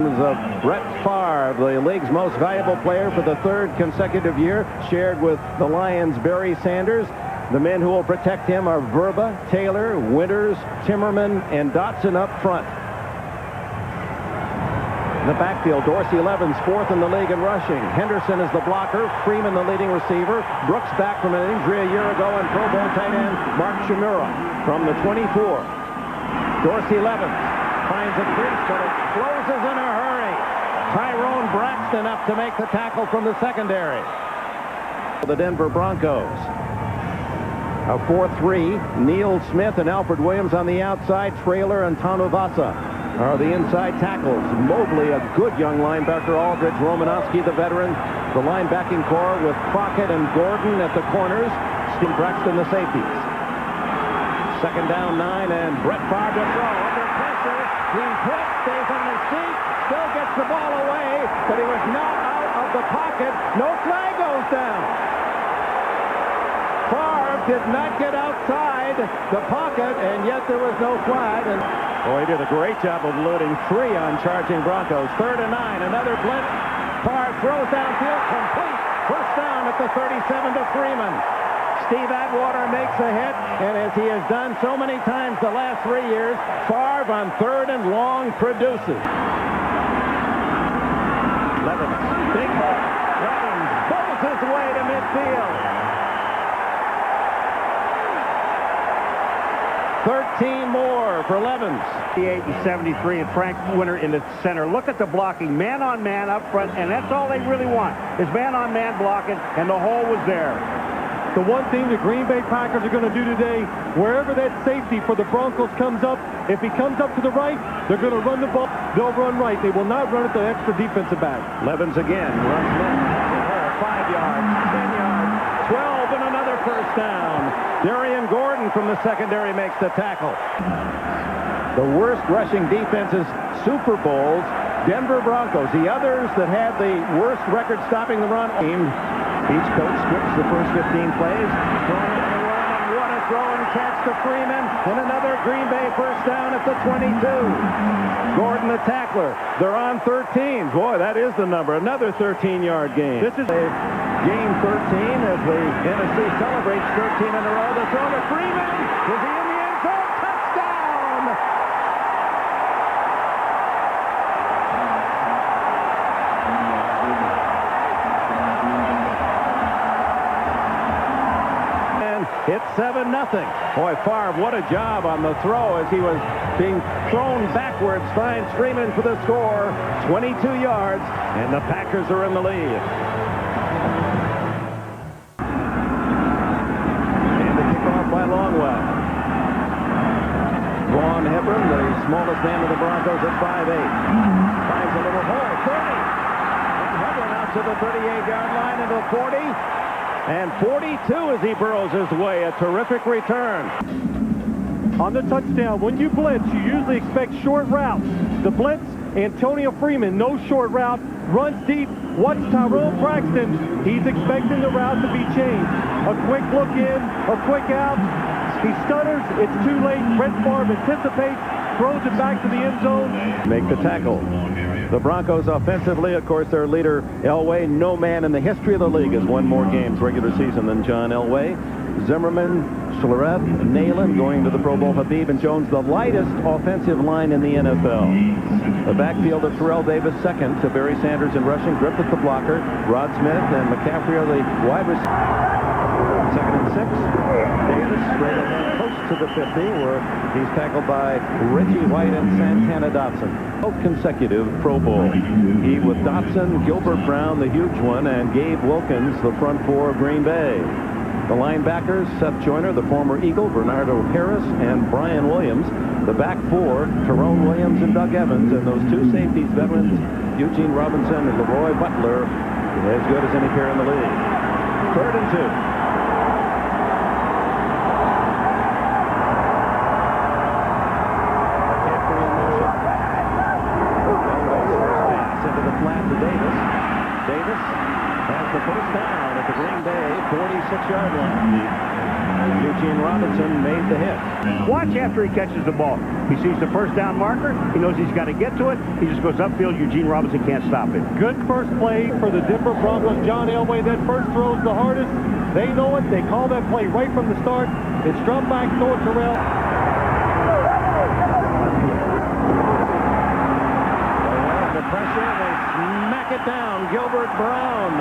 Of Brett Favre, the league's most valuable player for the third consecutive year, shared with the Lions' Barry Sanders. The men who will protect him are Verba, Taylor, Winters, Timmerman, and Dotson up front. In the backfield, Dorsey Levens fourth in the league in rushing. Henderson is the blocker. Freeman the leading receiver. Brooks back from an injury a year ago, and Pro Bowl tight end Mark Shimura from the 24. Dorsey Levens finds a crease, but it closes in a hurry. Tyrone Braxton up to make the tackle from the secondary. The Denver Broncos. A 4-3. Neil Smith and Alfred Williams on the outside. Traylor and Tanuvasa are the inside tackles. Mobley, a good young linebacker. Aldridge, Romanowski, the veteran. The linebacking core with Crockett and Gordon at the corners. Steve Braxton, the safeties. Second down, 9, and Brett Favre to throw. Under pressure, he's hit, stays on his feet, still gets the ball away, but he was not out of the pocket. No flag goes down. Favre did not get outside the pocket, and yet there was no flag. And he did a great job of eluding 3 on charging Broncos. 3rd and 9, another blitz. Favre throws downfield, complete. First down at the 37 to Freeman. Steve Atwater makes a hit, and as he has done so many times the last 3 years, Favre on 3rd and long produces. Levens, big hit. Levens bows his way to midfield. 13 more for Levens. 78 and 73, and Frank Winter in the center. Look at the blocking, man on man up front, and that's all they really want, is man on man blocking, and the hole was there. The one thing the Green Bay Packers are going to do today, wherever that safety for the Broncos comes up, if he comes up to the right, they're going to run the ball. They'll run right. They will not run at the extra defensive back. Levens again runs left. 5 yards, 10 yards, 12, and another first down. Darian Gordon from the secondary makes the tackle. The worst rushing defenses, Super Bowls, Denver Broncos. The others that had the worst record stopping the run. Each coach scripts the first 15 plays. Throwing on the run, and what a throw and catch to Freeman. And another Green Bay first down at the 22. Gordon the tackler. They're on 13. Boy, that is the number. Another 13-yard gain. This is a game 13 as the NFC celebrates 13 in a row. The throw to Freeman. Is he in the end zone? Touchdown! It's 7-0. Boy, Favre, what a job on the throw as he was being thrown backwards. Finds Freeman for the score. 22 yards, and the Packers are in the lead. And the kickoff by Longwell. Vaughn Hebron, the smallest man of the Broncos at 5'8". Finds a little hole, 30. And Hebron out to the 38-yard line into the 40. And 42 as he burrows his way. A terrific return. On the touchdown, when you blitz, you usually expect short routes. The blitz, Antonio Freeman, no short route, runs deep. Watch Tyrone Braxton. He's expecting the route to be changed. A quick look in, a quick out. He stutters. It's too late. Brett Favre anticipates, throws it back to the end zone. Make the tackle. The Broncos offensively, of course, their leader, Elway. No man in the history of the league has won more games regular season than John Elway. Zimmerman, Schlereth, Nalen going to the Pro Bowl. Habib and Jones, the lightest offensive line in the NFL. The backfield of Terrell Davis, second to Barry Sanders in rushing. Griffith the blocker. Rod Smith and McCaffrey are the wide receivers. 2nd and 6. Davis straight ahead, close to the 50, where he's tackled by Reggie White and Santana Dotson. Both consecutive Pro Bowl. He with Dotson, Gilbert Brown, the huge one, and Gabe Wilkins, the front four of Green Bay. The linebackers, Seth Joyner, the former Eagle, Bernardo Harris, and Brian Williams. The back four, Tyrone Williams and Doug Evans, and those two safeties, veterans, Eugene Robinson and Leroy Butler, as good as any pair in the league. 3rd and 2. Davis has the first down at the Green Bay 46-yard line. Eugene Robinson made the hit. Watch after he catches the ball. He sees the first down marker. He knows he's got to get to it. He just goes upfield. Eugene Robinson can't stop it. Good first play for the Denver Broncos. John Elway, that first throw's the hardest. They know it. They call that play right from the start. It's drop back, throw it, Terrell. The pressure, they smack it down. Gilbert Brown,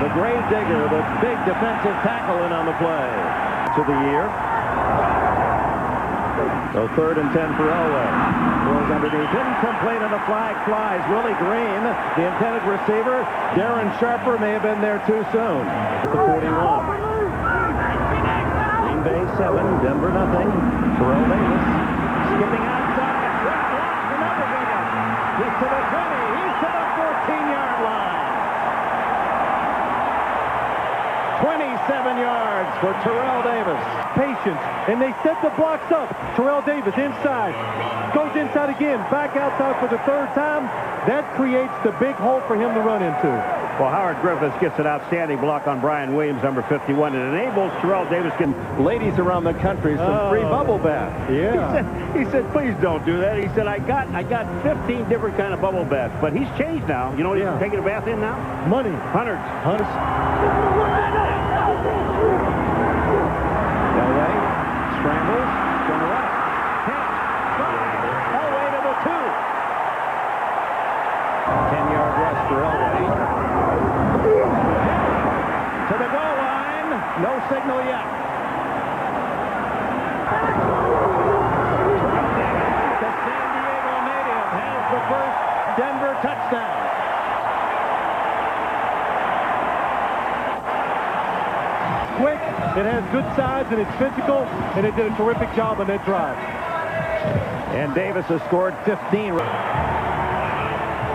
the grave digger, the big defensive tackle in on the play. To the year. So 3rd and 10 for Elway. Throws underneath. Incomplete and the flag flies. Willie Green, the intended receiver. Darren Sharper may have been there too soon. The 41. Green Bay 7, Denver nothing. Terrell Davis skipping outside. Quick block, another big one. He's to the 20. He's to the 14-yard line. 27 yards for Terrell Davis. Patience, and they set the blocks up. Terrell Davis inside, goes inside again, back outside for the 3rd time. That creates the big hole for him to run into. Well, Howard Griffiths gets an outstanding block on Brian Williams, number 51. It enables Terrell Davis to get ladies around the country some free bubble bath. Yeah. He said, please don't do that. He said, I got 15 different kind of bubble baths, but he's changed now. You know what he's taking a bath in now? Money. Hundreds. Elway scrambles to the right. 10, 5, Elway to the 2. 10-yard rush for Elway. To the goal line. No signal yet. The San Diego native has the first Denver touchdown. Quick, it has good size, and it's physical, and it did a terrific job on that drive. And Davis has scored 15.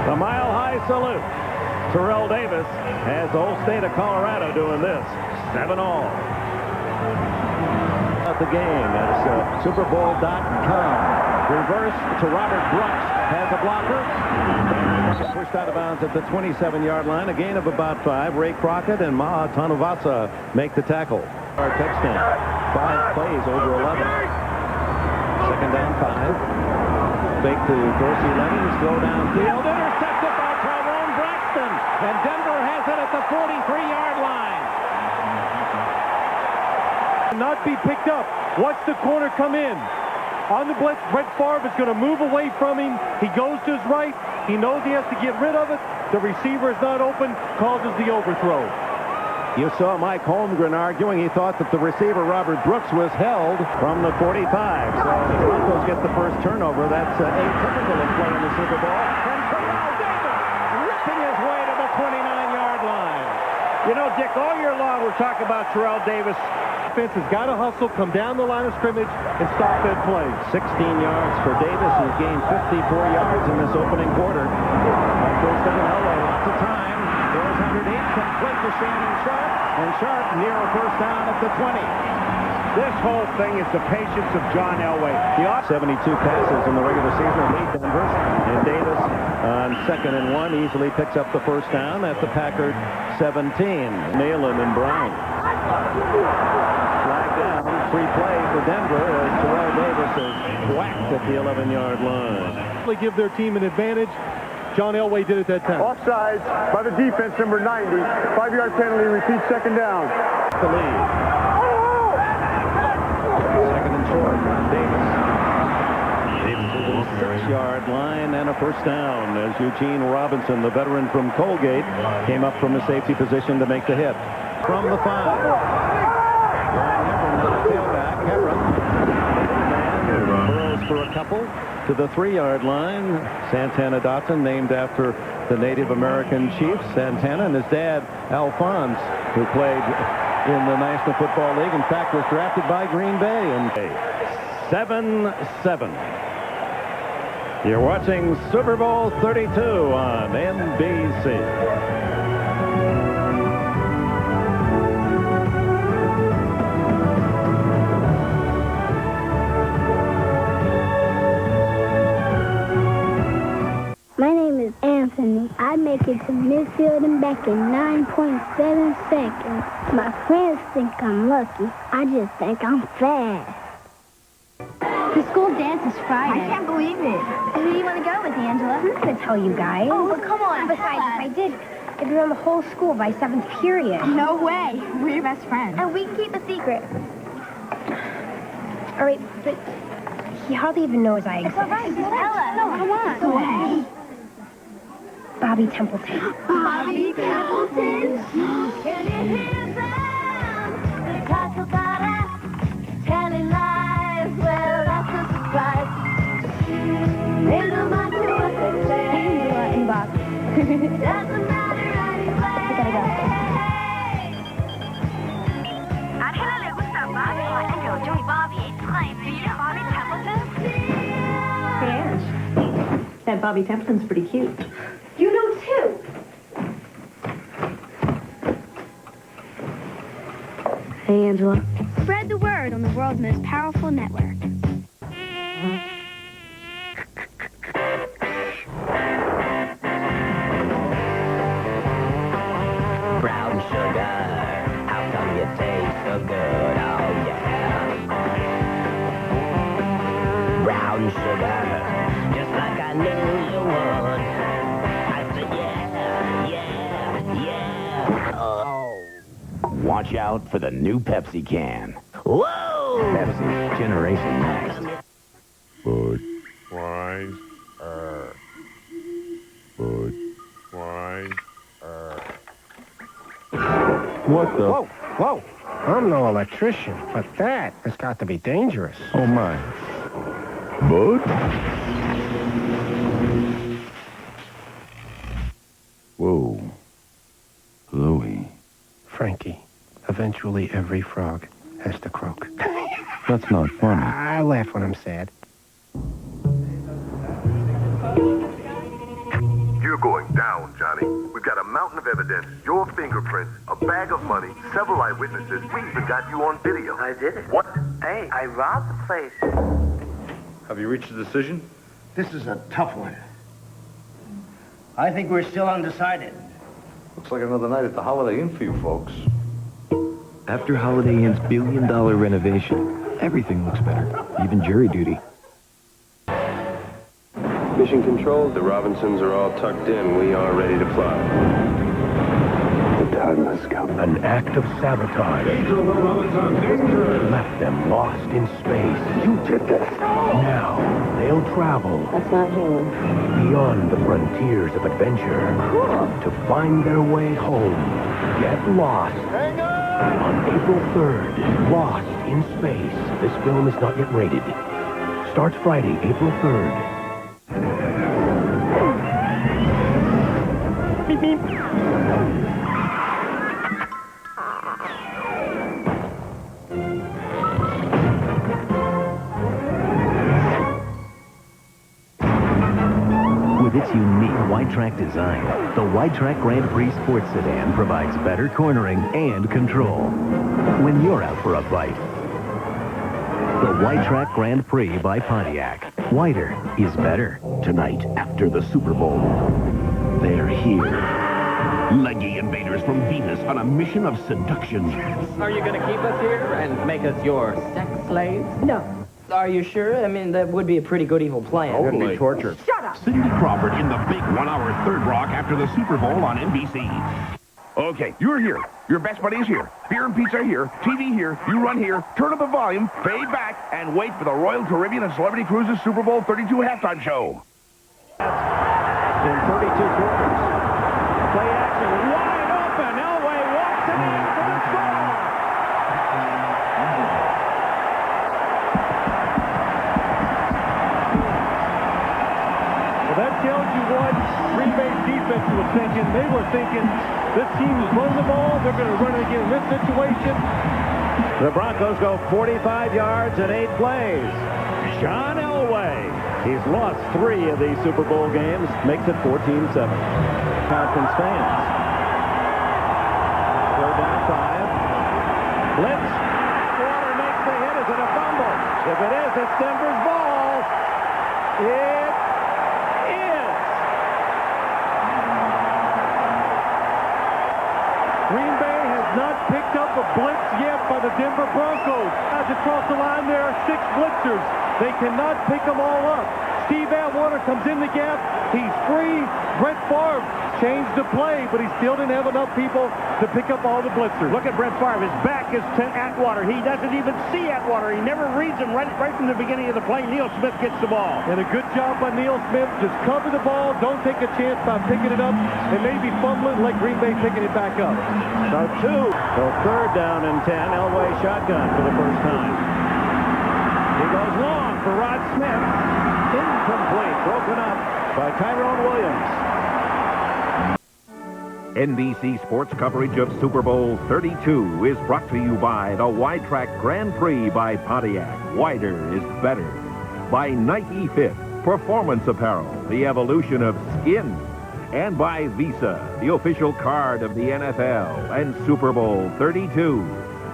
The mile-high salute. Terrell Davis has the whole state of Colorado doing this. 7-all. At the game, that's SuperBowl.com. Reverse to Robert Brooks. Has a blocker. Pushed out of bounds at the 27-yard line. A gain of about 5. Ray Crockett and Maha Tanuvasa make the tackle. Our touchdown. 5 plays over 11. 2nd down, 5. Fake to Dorsey Lemmings. Throw downfield. Intercepted by Tyrone Braxton. And Denver has it at the 43-yard line. Not be picked up. Watch the corner come in. On the blitz, Brett Favre is going to move away from him. He goes to his right. He knows he has to get rid of it. The receiver is not open, causes the overthrow. You saw Mike Holmgren arguing. He thought that the receiver, Robert Brooks, was held from the 45. So the Broncos get the first turnover. That's atypical of play in the Super Bowl. And Terrell Davis ripping his way to the 29-yard line. You know, Dick, all year long we're talking about Terrell Davis. Defense has got to hustle, come down the line of scrimmage, and stop that play. 16 yards for Davis, who's gained 54 yards in this opening quarter. First down, Elway, lots of time. Goes underneath, complete to Shannon Sharp, and Sharp near a first down at the 20. This whole thing is the patience of John Elway. The 72 passes in the regular season lead Denver, and Davis on 2nd and 1 easily picks up the first down at the Packer 17. Nalen and Brown. Flag down, free play for Denver as Terrell Davis is whacked at the 11-yard line. They give their team an advantage. John Elway did it that time. Offsides by the defense, number 90. 5-yard penalty, repeat 2nd down. The lead. 2nd and short, Davis. Davis to the 6-yard line and a first down as Eugene Robinson, the veteran from Colgate, came up from the safety position to make the hit. From the 5. Tailback, Hebron. Burrows for a couple to the 3-yard line. Santana Dotson, named after the Native American chief, Santana, and his dad, Alphonse, who played in the National Football League. In fact, was drafted by Green Bay. And 7-7. You're watching Super Bowl 32 on NBC. My name is Anthony. Anthony. I make it to midfield and back in 9.7 seconds. My friends think I'm lucky. I just think I'm fast. The school dance is Friday. I can't believe it. Who do you want to go with, Angela? I'm not going to tell you guys. Oh, but come on. Besides, if I did, it'd be on the whole school by 7th period. No way. We're your best friends. And we can keep a secret. All right, but he hardly even knows I exist. It's all right. Ella. No, come on. Go ahead. Bobby Templeton. Bobby Templeton. Can you hear them? The Cacabara. Telling lies. Well, that's a surprise. They don't mind what they say. Angela and Bobby. Doesn't matter anyway. I gotta go. Angela le gusta Bobby. Angela Joey Bobby playing Bobby Templeton. Hey, Ash. That Bobby Templeton's pretty cute. You know, too. Hey, Angela. Spread the word on the world's most powerful network. Brown sugar, how come you taste so good? Oh, yeah. Brown sugar, just like I knew you would. I said, yeah. Oh. Watch out for the new Pepsi can. Whoa! Pepsi, Generation Next. Bud. Wine. Bud. Wine. What the? Whoa, whoa. I'm no electrician, but that has got to be dangerous. Oh, my. Bud? Whoa. Louie. Frankie, eventually every frog has to croak. That's not funny. I laugh when I'm sad. You're going down, Johnny. We've got a mountain of evidence, your fingerprints, a bag of money, several eyewitnesses. We even got you on video. I did it. What? Hey, I robbed the place. Have you reached a decision? This is a tough one. I think we're still undecided. Looks like another night at the Holiday Inn for you folks. After Holiday Inn's billion-dollar renovation, everything looks better, even jury duty. Mission Control, the Robinsons are all tucked in. We are ready to fly. The time has come. An act of sabotage left them lost in space. You did this. Now, they'll travel. That's not human. Beyond the frontiers of adventure. To find their way home. Get lost. Hang on! On April 3rd, Lost in Space. This film is not yet rated. Starts Friday, April 3rd. Beep, beep. With its unique wide-track design, the wide-track Grand Prix Sports Sedan provides better cornering and control when you're out for a bite. The wide-track Grand Prix by Pontiac. Wider is better. Tonight, after the Super Bowl, they're here. Leggy invaders from Venus on a mission of seduction. Are you going to keep us here and make us your sex slaves? No. Are you sure? I mean, that would be a pretty good evil plan. It would be torture. Shut up! Cindy Crawford in the big 1-hour Third Rock after the Super Bowl on NBC. Okay, you're here. Your best buddy is here. Beer and pizza here. TV here. You run here. Turn up the volume, fade back, and wait for the Royal Caribbean and Celebrity Cruises Super Bowl 32 halftime show. In 32 quarters. Play action wide open. Elway walks it in for the score. Well, that tells you what Green Bay's defense was thinking. They were thinking, this team is running the ball. They're going to run it again in this situation. The Broncos go 45 yards in 8 plays. John Elway. He's lost 3 of these Super Bowl games. Makes it 14-7. Conference fans. Third down 5. Blitz. Water makes the hit. Is it a fumble? If it is, it's Denver's ball. It is. not picked up a blitz yet by the Denver Broncos. As across the line, there are 6 blitzers. They cannot pick them all up. Steve Atwater comes in the gap. He's free. Brett Favre changed the play, but he still didn't have enough people to pick up all the blitzers. Look at Brett Favre. His back is to Atwater. He doesn't even see Atwater. He never reads him right from the beginning of the play. Neil Smith gets the ball. And a good job by Neil Smith. Just cover the ball. Don't take a chance by picking it up and maybe fumbling like Green Bay picking it back up. So 3rd down and 10. Elway shotgun for the first time. He goes long for Rod Smith. Incomplete. Broken up by Tyrone Williams. NBC Sports coverage of Super Bowl 32 is brought to you by the Wide Track Grand Prix by Pontiac. Wider is better. By Nike Fit, performance apparel, the evolution of skin. And by Visa, the official card of the NFL and Super Bowl 32.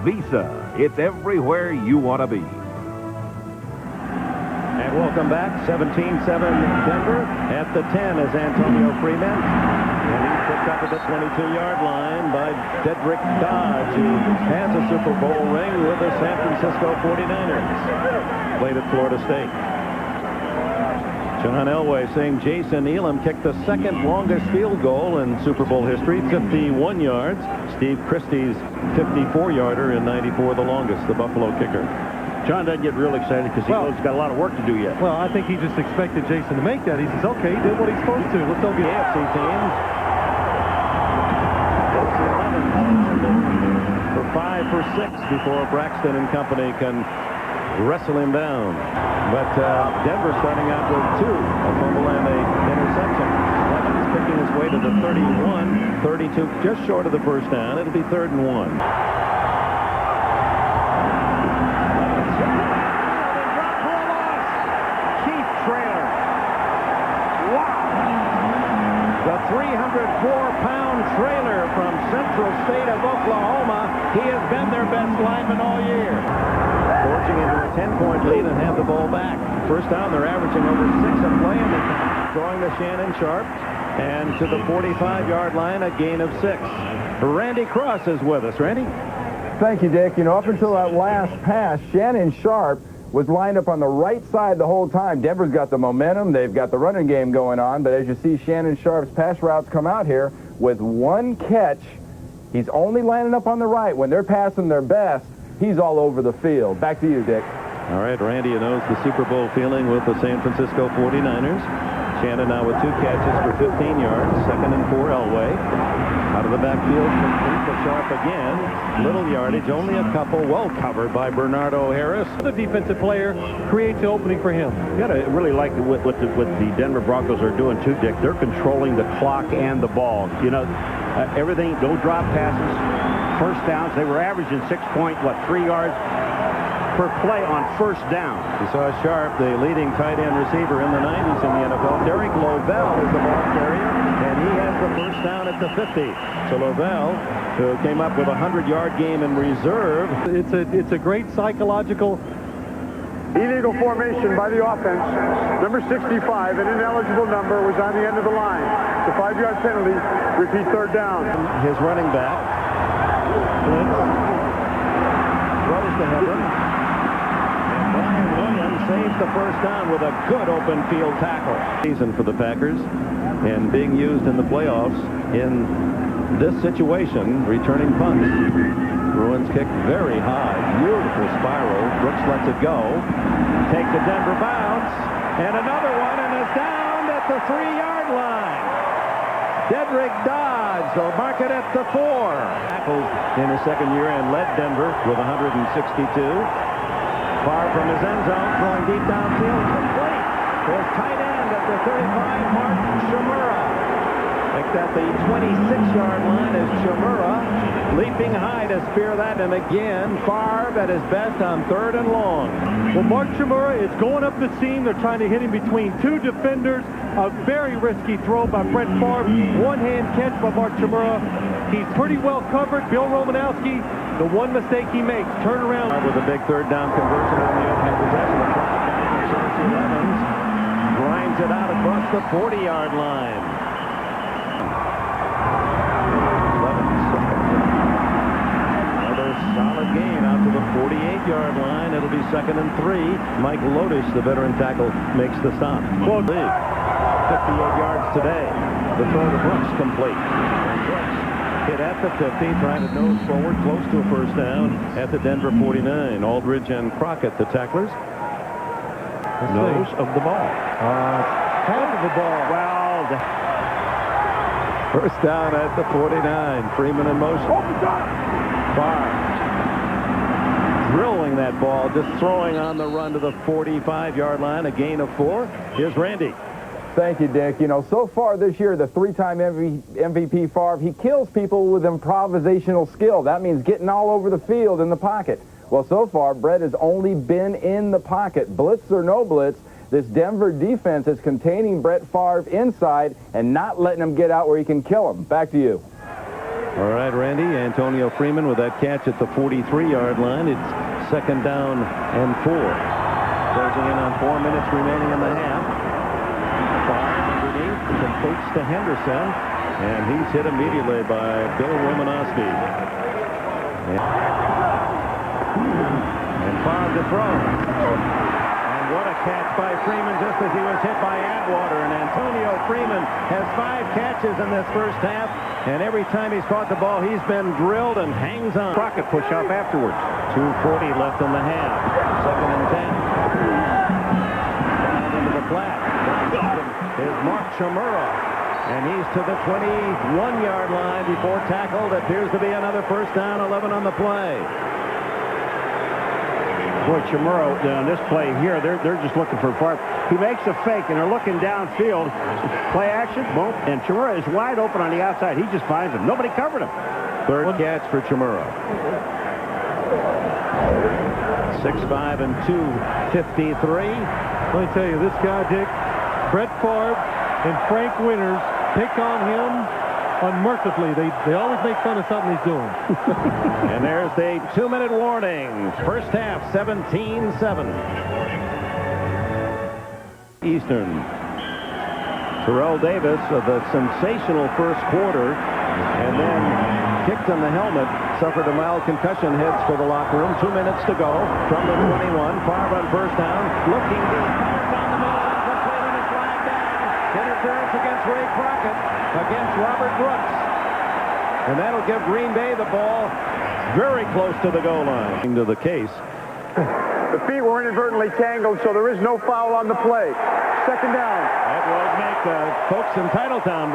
Visa, it's everywhere you want to be. And welcome back. 17-7 Denver. At the 10 is Antonio Freeman. And he's picked up at the 22-yard line by Dedrick Dodge, who has a Super Bowl ring with the San Francisco 49ers. Played at Florida State. John Elway saying Jason Elam kicked the 2nd longest field goal in Super Bowl history, 51 yards. Steve Christie's 54-yarder in 94, the longest, the Buffalo kicker. John doesn't get real excited because he knows he's got a lot of work to do yet. Well, I think he just expected Jason to make that. He says, okay, he did what he's supposed to. Let's go get AFC teams. For 5 for 6 before Braxton and company can wrestle him down. But Denver starting out with 2, a fumble and a interception. Evans picking his way to the 31, 32, just short of the first down. It'll be 3rd and 1. The 304-pound trailer from Central State of Oklahoma. He has been their best lineman all year. Forging into a 10-point lead and have the ball back. First down, they're averaging over 6 a play, and they're throwing to Shannon Sharp. And to the 45-yard line, a gain of 6. Randy Cross is with us. Randy? Thank you, Dick. You know, up until that last pass, Shannon Sharp was lined up on the right side the whole time. Denver's got the momentum. They've got the running game going on. But as you see, Shannon Sharp's pass routes come out here with 1 catch. He's only lining up on the right. When they're passing their best, he's all over the field. Back to you, Dick. All right, Randy knows the Super Bowl feeling with the San Francisco 49ers. Shannon now with 2 catches for 15 yards. 2nd and 4, Elway. Out of the backfield, complete to Sharp again. Little yardage, only a couple. Well covered by Bernardo Harris. The defensive player creates the opening for him. You gotta really like what the Denver Broncos are doing too, Dick. They're controlling the clock and the ball. You know, everything, no drop passes, first downs. They were averaging 3 yards per play on first down. You saw Sharp, the leading tight end receiver in the 90s in the NFL. Derek Lovell is the ball carrier, and he has the first down at the 50. So Lovell, who came up with a 100-yard game in reserve. It's a great psychological. Illegal formation by the offense. Number 65, an ineligible number, was on the end of the line. It's a 5-yard penalty. Repeat 3rd down. His running back. Blitz. Throws to Hebron. Saves the first down with a good open field tackle. Season for the Packers, and being used in the playoffs in this situation, returning punts. Bruins kick very high. Beautiful spiral. Brooks lets it go. Takes a Denver bounce. And another one, and is down at the 3-yard line. Dedrick Dodge, they'll mark it at the 4. Tackled in his 2nd year and led Denver with 162. Far from his end zone, throwing deep downfield, complete. His tight end at the 35, Martin Shimura. Picked at the 26-yard line is Shimura, leaping high to spear that, and again, Favre at his best on 3rd and long. Well, Mark Shimura is going up the seam. They're trying to hit him between 2 defenders. A very risky throw by Brett Favre. One-hand catch by Mark Shimura. He's pretty well covered. Bill Romanowski, the one mistake he makes, turn around. With a big 3rd down conversion on the overhead possession. Evans grinds it out across the 40-yard line. 8-yard line. It'll be 2nd and 3. Mike Lotus, the veteran tackle, makes the stop. 58 yards today. The throw to Brooks complete. And Brooks hit at the 50, trying to nose forward, close to a first down at the Denver 49. Aldridge and Crockett, the tacklers. Nose of the ball. Half of the ball. Well, first down at the 49. Freeman in motion. Farr drilling that ball, just throwing on the run to the 45-yard line, a gain of 4. Here's Randy. Thank you, Dick. You know, so far this year, the 3-time MVP Favre, he kills people with improvisational skill. That means getting all over the field in the pocket. Well, so far, Brett has only been in the pocket. Blitz or no blitz, this Denver defense is containing Brett Favre inside and not letting him get out where he can kill him. Back to you. All right, Randy. Antonio Freeman with that catch at the 43-yard line. It's 2nd down and 4. Closing in on 4 minutes remaining in the half. Favre underneath, completes to Henderson, and he's hit immediately by Bill Romanowski. And Favre to throw. And what a catch by Freeman just as he was hit by Atwater. And Antonio Freeman has 5 catches in this first half. And every time he's caught the ball, he's been drilled and hangs on. Crockett push up afterwards. 2:40 left in the half. 2nd and 10. Down into the flat. Is Mark Chmura. And he's to the 21-yard line before tackled. Appears to be another first down, 11 on the play. Boy, Chmura, on this play here, they're just looking for Favre. He makes a fake, and they're looking downfield. Play action, boom, and Chmura is wide open on the outside. He just finds him. Nobody covered him. Third catch for Chmura. 6'5" and 253. Let me tell you, this guy, Dick, Brett Favre and Frank Winters pick on him unmercifully. They always make fun of something he's doing. And there's the 2-minute warning. First half, 17-7. Eastern. Terrell Davis of the sensational first quarter, and then kicked in the helmet, suffered a mild concussion, heads for the locker room. 2 minutes to go from the 21. Favre on first down, looking deep. Down the middle, complete on a flag down. Interference against Ray Crockett, against Robert Brooks. And that'll give Green Bay the ball very close to the goal line. Into the case. The feet were inadvertently tangled, so there is no foul on the play. 2nd down. That will make the folks in Titletown.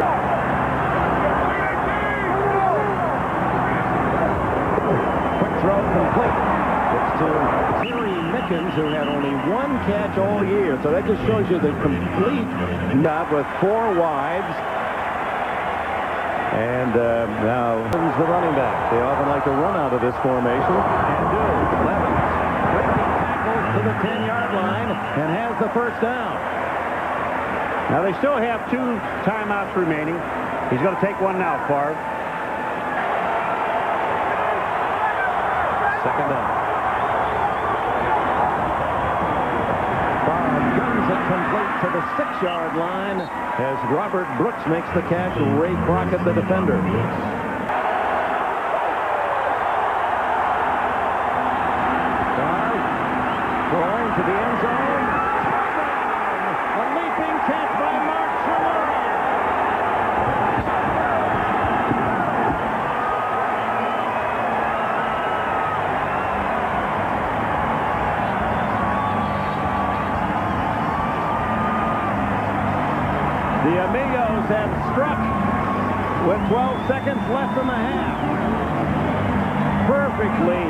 Quick throw complete. It's to Terry Mickens, who had only 1 catch all year. So that just shows you the complete job with 4 wides. And now comes the running back. They often like to run out of this formation. And do. Levens quickly tackles to the 10-yard line and has the first down. Now they still have 2 timeouts remaining. He's going to take one now, Favre. 2nd down. Favre guns it complete to the 6-yard line as Robert Brooks makes the catch. Ray Crockett, the defender. Favre throwing to the end zone. A leaping catch by Mark Chmura. The Amigos have struck with 12 seconds left in the half. Perfectly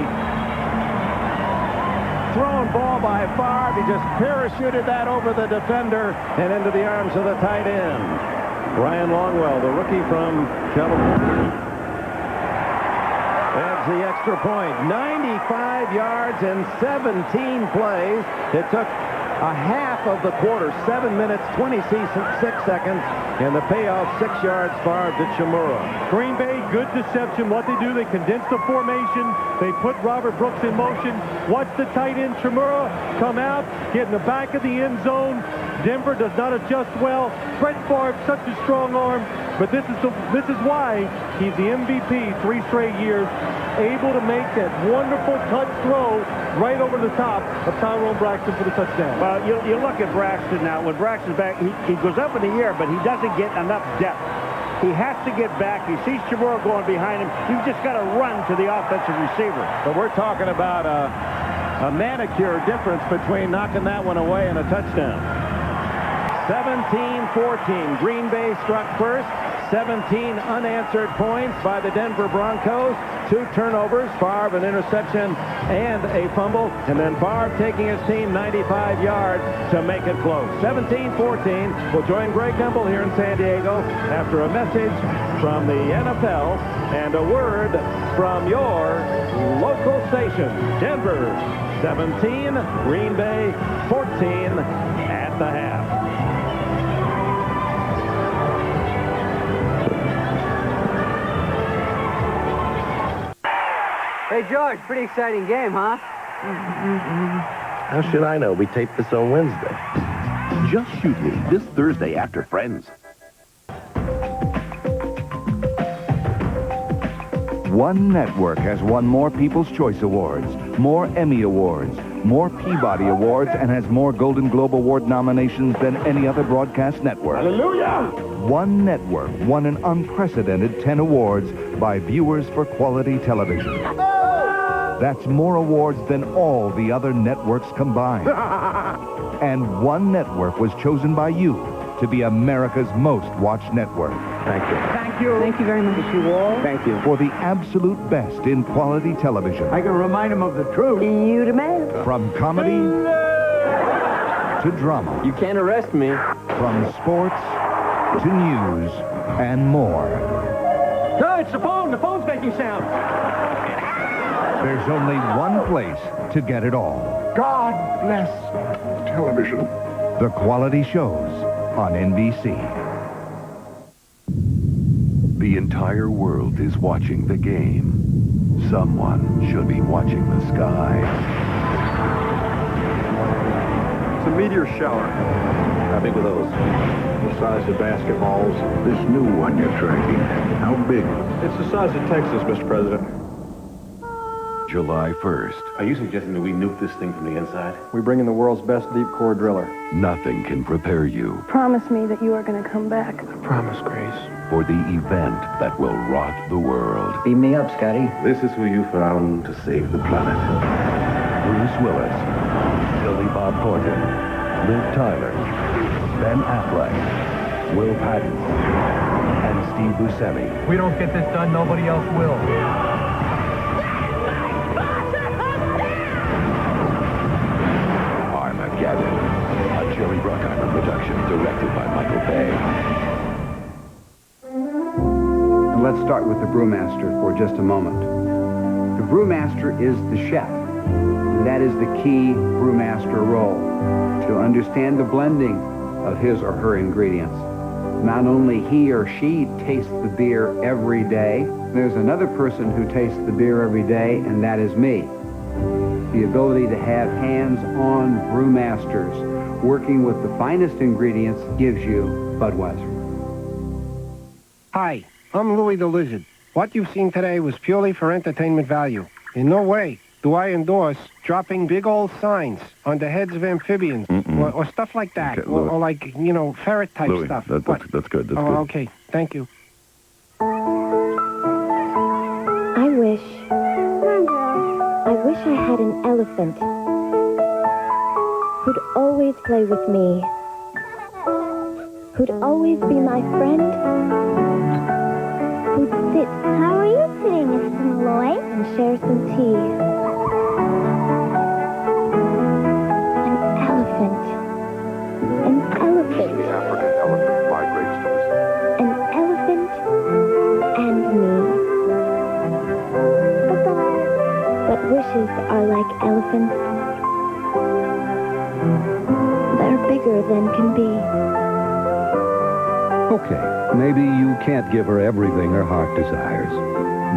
thrown ball by Favre. He just parachuted that over the defender and into the arms of the tight end. Ryan Longwell, the rookie from California, adds the extra point. 95 yards in 17 plays. It took a half of the quarter, 7 minutes, 26 seconds, and the payoff 6 yards Favre to Chmura. Green Bay, good deception. What they do, they condense the formation. They put Robert Brooks in motion. Watch the tight end Chmura come out, get in the back of the end zone, Denver does not adjust well. Brett Favre, such a strong arm, but this is why he's the MVP 3 straight years, able to make that wonderful touch throw right over the top of Tyrone Braxton for the touchdown. Well, you look at Braxton now. When Braxton's back, he goes up in the air, but he doesn't get enough depth. He has to get back. He sees Chamorro going behind him. You've just got to run to the offensive receiver. But we're talking about a manicure difference between knocking that one away and a touchdown. 17-14. Green Bay struck first. 17 unanswered points by the Denver Broncos. 2 turnovers, Favre, an interception, and a fumble. And then Favre taking his team 95 yards to make it close. 17-14. We'll join Greg Gumbel here in San Diego after a message from the NFL and a word from your local station. Denver 17, Green Bay 14 at the half. Hey, George, pretty exciting game, huh? How should I know? We taped this on Wednesday. Just Shoot Me, this Thursday after Friends. One network has won more People's Choice Awards, more Emmy Awards, more Peabody Awards, and has more Golden Globe Award nominations than any other broadcast network. Hallelujah! One network won an unprecedented 10 awards by viewers for quality television. That's more awards than all the other networks combined. And one network was chosen by you to be America's most watched network. Thank you. Thank you. Thank you very much. Thank you all. Thank you. For the absolute best in quality television. I can remind him of the truth. You the man. From comedy to drama. You can't arrest me. From sports to news and more. No, it's the phone. The phone's making sound. There's only one place to get it all. God bless television. The quality shows on NBC. The entire world is watching the game. Someone should be watching the sky. It's a meteor shower. How big were those? The size of basketballs. This new one you're tracking, how big? It's the size of Texas, Mr. President. July 1st. Are you suggesting that we nuke this thing from the inside? We bring in the world's best deep core driller. Nothing can prepare you Promise me that you are going to come back. I promise, Grace. for the event that will rock the world. Beam me up, Scotty. This is who you found to save the planet. Bruce Willis, Billy Bob Thornton, Liv Tyler, Ben Affleck, Will Patton, and Steve Buscemi. If we don't get this done, nobody else will. Armageddon, a Jerry Bruckheimer production directed by Michael Bay. And let's start with the brewmaster for just a moment. The brewmaster is the chef. And that is the key brewmaster role, to understand the blending of his or her ingredients. Not only he or she tastes the beer every day, there's another person who tastes the beer every day, and that is me. The ability to have hands-on brewmasters working with the finest ingredients gives you Budweiser. Hi, I'm Louis the Lizard. What you've seen today was purely for entertainment value. In no way do I endorse dropping big old signs on the heads of amphibians or stuff like that, Okay, or like, you know, ferret-type Louis, stuff. that's good. That's good. Okay, thank you. I wish I had an elephant who'd always play with me, who'd always be my friend, who'd sit. How are you sitting, Mr. Malloy? And share some tea. An elephant. An elephant. The African elephant migrates to the An elephant and me. But wishes are like elephants. They're bigger than can be. Okay, maybe you can't give her everything her heart desires.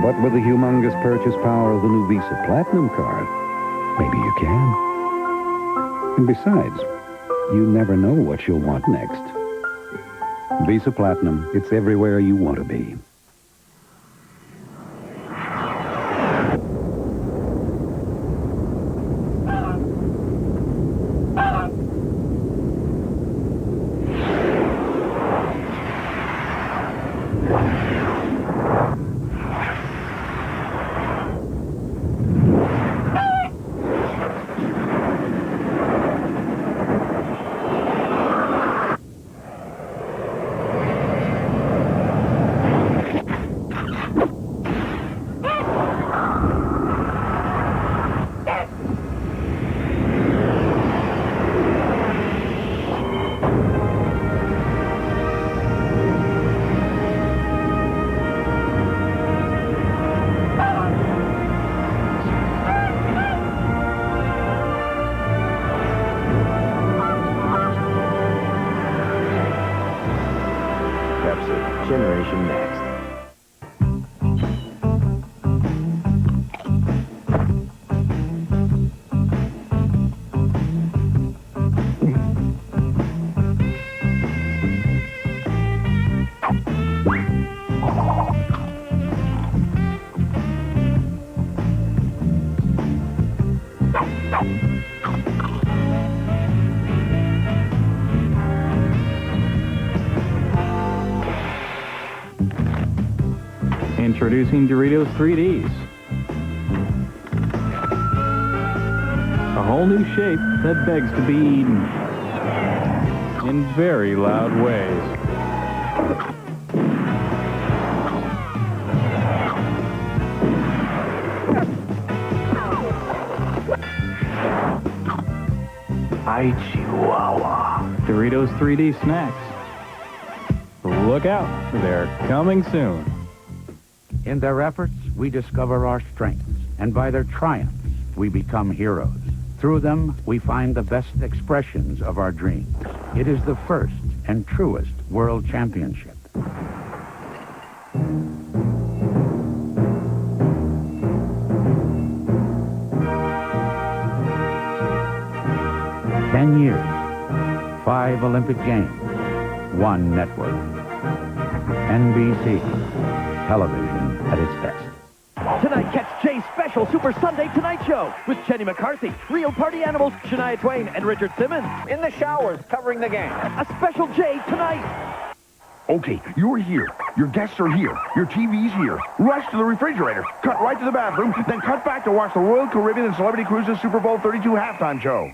But with the humongous purchase power of the new Visa Platinum card, maybe you can. And besides, You never know what you'll want next. Visa Platinum, it's everywhere you want to be. Generation Next. Introducing Doritos 3Ds. A whole new shape that begs to be eaten in very loud ways. Ay, Chihuahua. Doritos 3D snacks. Look out, they're coming soon. In their efforts, we discover our strengths, and by their triumphs, we become heroes. Through them, we find the best expressions of our dreams. It is the first and truest world championship. "10 years, 5 Olympic Games, 1 network. NBC, television at its best. Tonight, catch Jay's special Super Sunday Tonight Show with Jenny McCarthy, real party animals, Shania Twain, and Richard Simmons. In the showers, covering the game. A special Jay tonight. Okay, you're here. Your guests are here. Your TV's here. Rush to the refrigerator. Cut right to the bathroom. Then cut back to watch the Royal Caribbean and Celebrity Cruises Super Bowl 32 halftime show.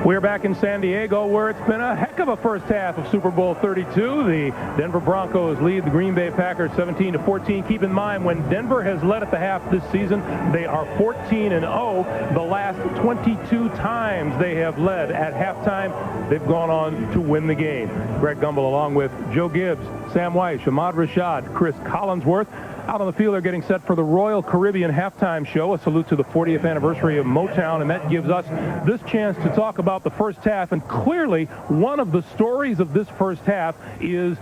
We're back in San Diego, where it's been a heck of a first half of Super Bowl 32. The Denver Broncos lead the Green Bay Packers 17-14. Keep in mind, when Denver has led at the half this season, they are 14-0. The last 22 times they have led at halftime, they've gone on to win the game. Greg Gumbel, along with Joe Gibbs, Sam Weish, Ahmad Rashad, Chris Collinsworth, out on the field, they're getting set for the Royal Caribbean halftime show, a salute to the 40th anniversary of Motown, and that gives us this chance to talk about the first half. And clearly, one of the stories of this first half is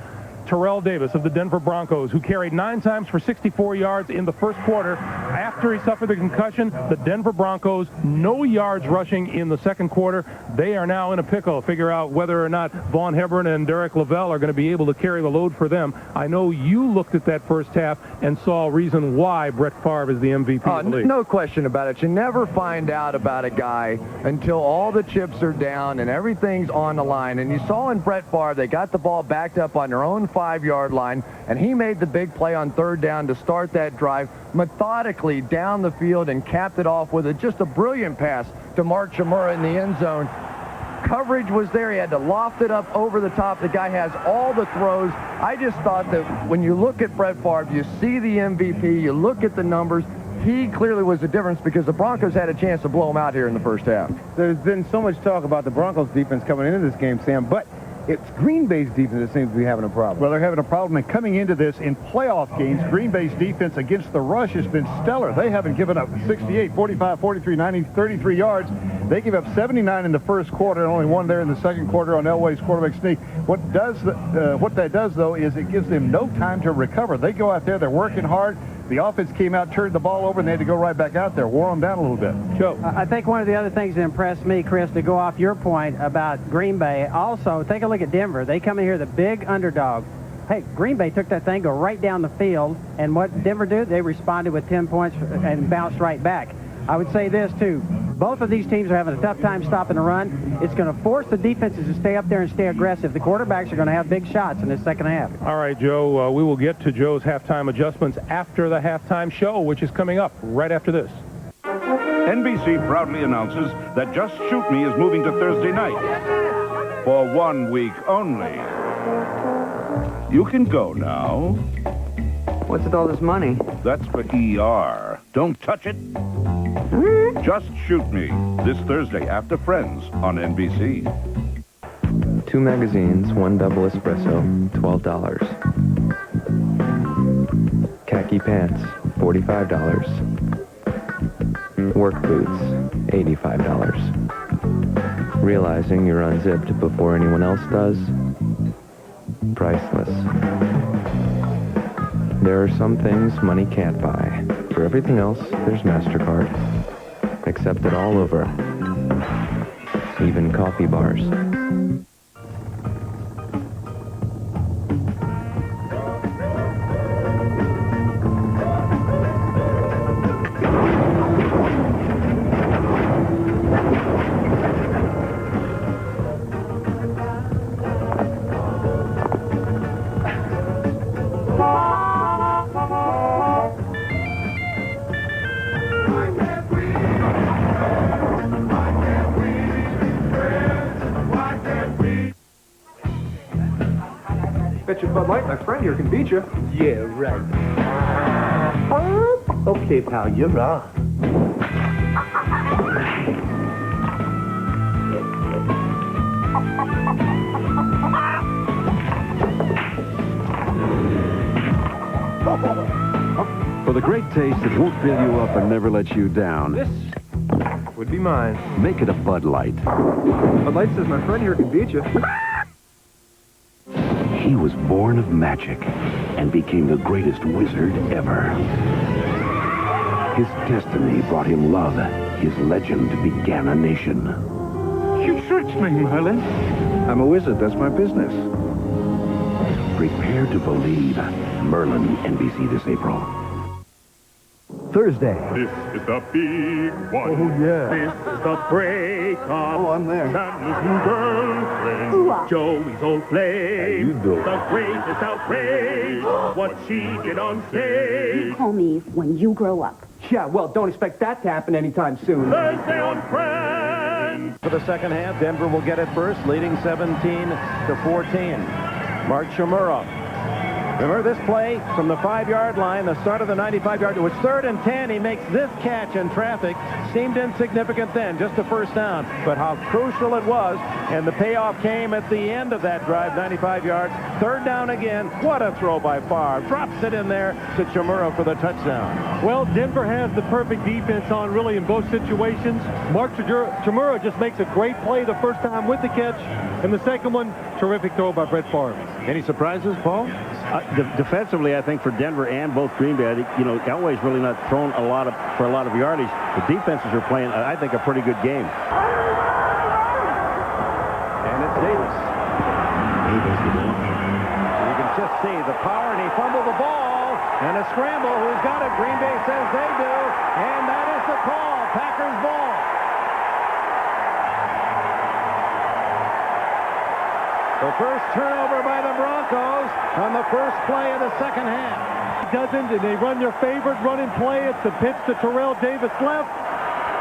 Terrell Davis of the Denver Broncos, who carried 9 times for 64 yards in the first quarter. After he suffered the concussion, the Denver Broncos, no yards rushing in the second quarter. They are now in a pickle. Figure out whether or not Vaughn Hebron and Derek Lavelle are going to be able to carry the load for them. I know you looked at that first half and saw a reason why Brett Favre is the MVP of the league. No question about it. You never find out about a guy until all the chips are down and everything's on the line. And you saw in Brett Favre, they got the ball backed up on their own 5-yard line, and he made the big play on 3rd down to start that drive methodically down the field and capped it off with just a brilliant pass to Mark Chmura in the end zone. Coverage was there. He had to loft it up over the top. The guy has all the throws. I just thought that when you look at Brett Favre, you see the MVP, you look at the numbers, he clearly was the difference because the Broncos had a chance to blow him out here in the first half. There's been so much talk about the Broncos defense coming into this game, Sam, but it's Green Bay's defense that seems to be having a problem. Well, they're having a problem, and coming into this in playoff games, Green Bay's defense against the rush has been stellar. They haven't given up 68, 45, 43, 90, 33 yards. They gave up 79 in the first quarter and only one there in the second quarter on Elway's quarterback sneak. What that does, though, is it gives them no time to recover. They go out there, they're working hard. The offense came out, turned the ball over, and they had to go right back out there, wore them down a little bit. Joe. I think one of the other things that impressed me, Chris, to go off your point about Green Bay, also, take a look at Denver. They come in here the big underdog. Hey, Green Bay took that thing, go right down the field, and what Denver did, they responded with 10 points and bounced right back. I would say this, too. Both of these teams are having a tough time stopping the run. It's going to force the defenses to stay up there and stay aggressive. The quarterbacks are going to have big shots in the second half. All right, Joe, we will get to Joe's halftime adjustments after the halftime show, which is coming up right after this. NBC proudly announces that Just Shoot Me is moving to Thursday night for 1 week only. You can go now. What's with all this money? That's for ER. Don't touch it. Just Shoot Me, this Thursday after Friends on NBC. 2 magazines, 1 double espresso, $12. Khaki pants, $45. Work boots, $85. Realizing you're unzipped before anyone else does? Priceless. There are some things money can't buy. For everything else, there's MasterCard. Accepted all over. Even coffee bars. Bet you Bud Light, my friend here, can beat you. Yeah, right. Okay, pal, you're on. For the great taste that won't fill you up and never let you down. This would be mine. Make it a Bud Light. Bud Light says my friend here can beat you. He was born of magic and became the greatest wizard ever. His destiny brought him love. His legend began a nation. You searched me, Merlin. I'm a wizard. That's my business. Prepare to believe. Merlin, NBC this April. Thursday. This is the big one. Oh, yeah. This is the breakup. Oh, I'm there. Chandler's new girlfriend. Joey's old flame. How you doing? The greatest outrage. What she did on stage. Call me when you grow up. Yeah, well, don't expect that to happen anytime soon. Thursday on Friends. For the second half, Denver will get it first, leading 17-14. Mark Shimura. Remember this play from the 5-yard line, the start of the 95-yard. It was 3rd and 10. He makes this catch in traffic. Seemed insignificant then, just a first down. But how crucial it was, and the payoff came at the end of that drive, 95 yards. 3rd down again. What a throw by Favre. Drops it in there to Chimura for the touchdown. Well, Denver has the perfect defense on really in both situations. Mark Chimura just makes a great play the first time with the catch, and the second one, terrific throw by Brett Favre. Any surprises, Paul? Defensively, I think for Denver and both Green Bay, I think, Elway's really not thrown for a lot of yardage. The defenses are playing, I think, a pretty good game. And it's Davis. You can just see the power, and he fumbled the ball, and a scramble. Who's got it? Green Bay says they do, and that is the call. Packers ball. The first turnover by the Broncos on the first play of the second half. Doesn't, and they run their favorite running play. It's the pitch to Terrell Davis left.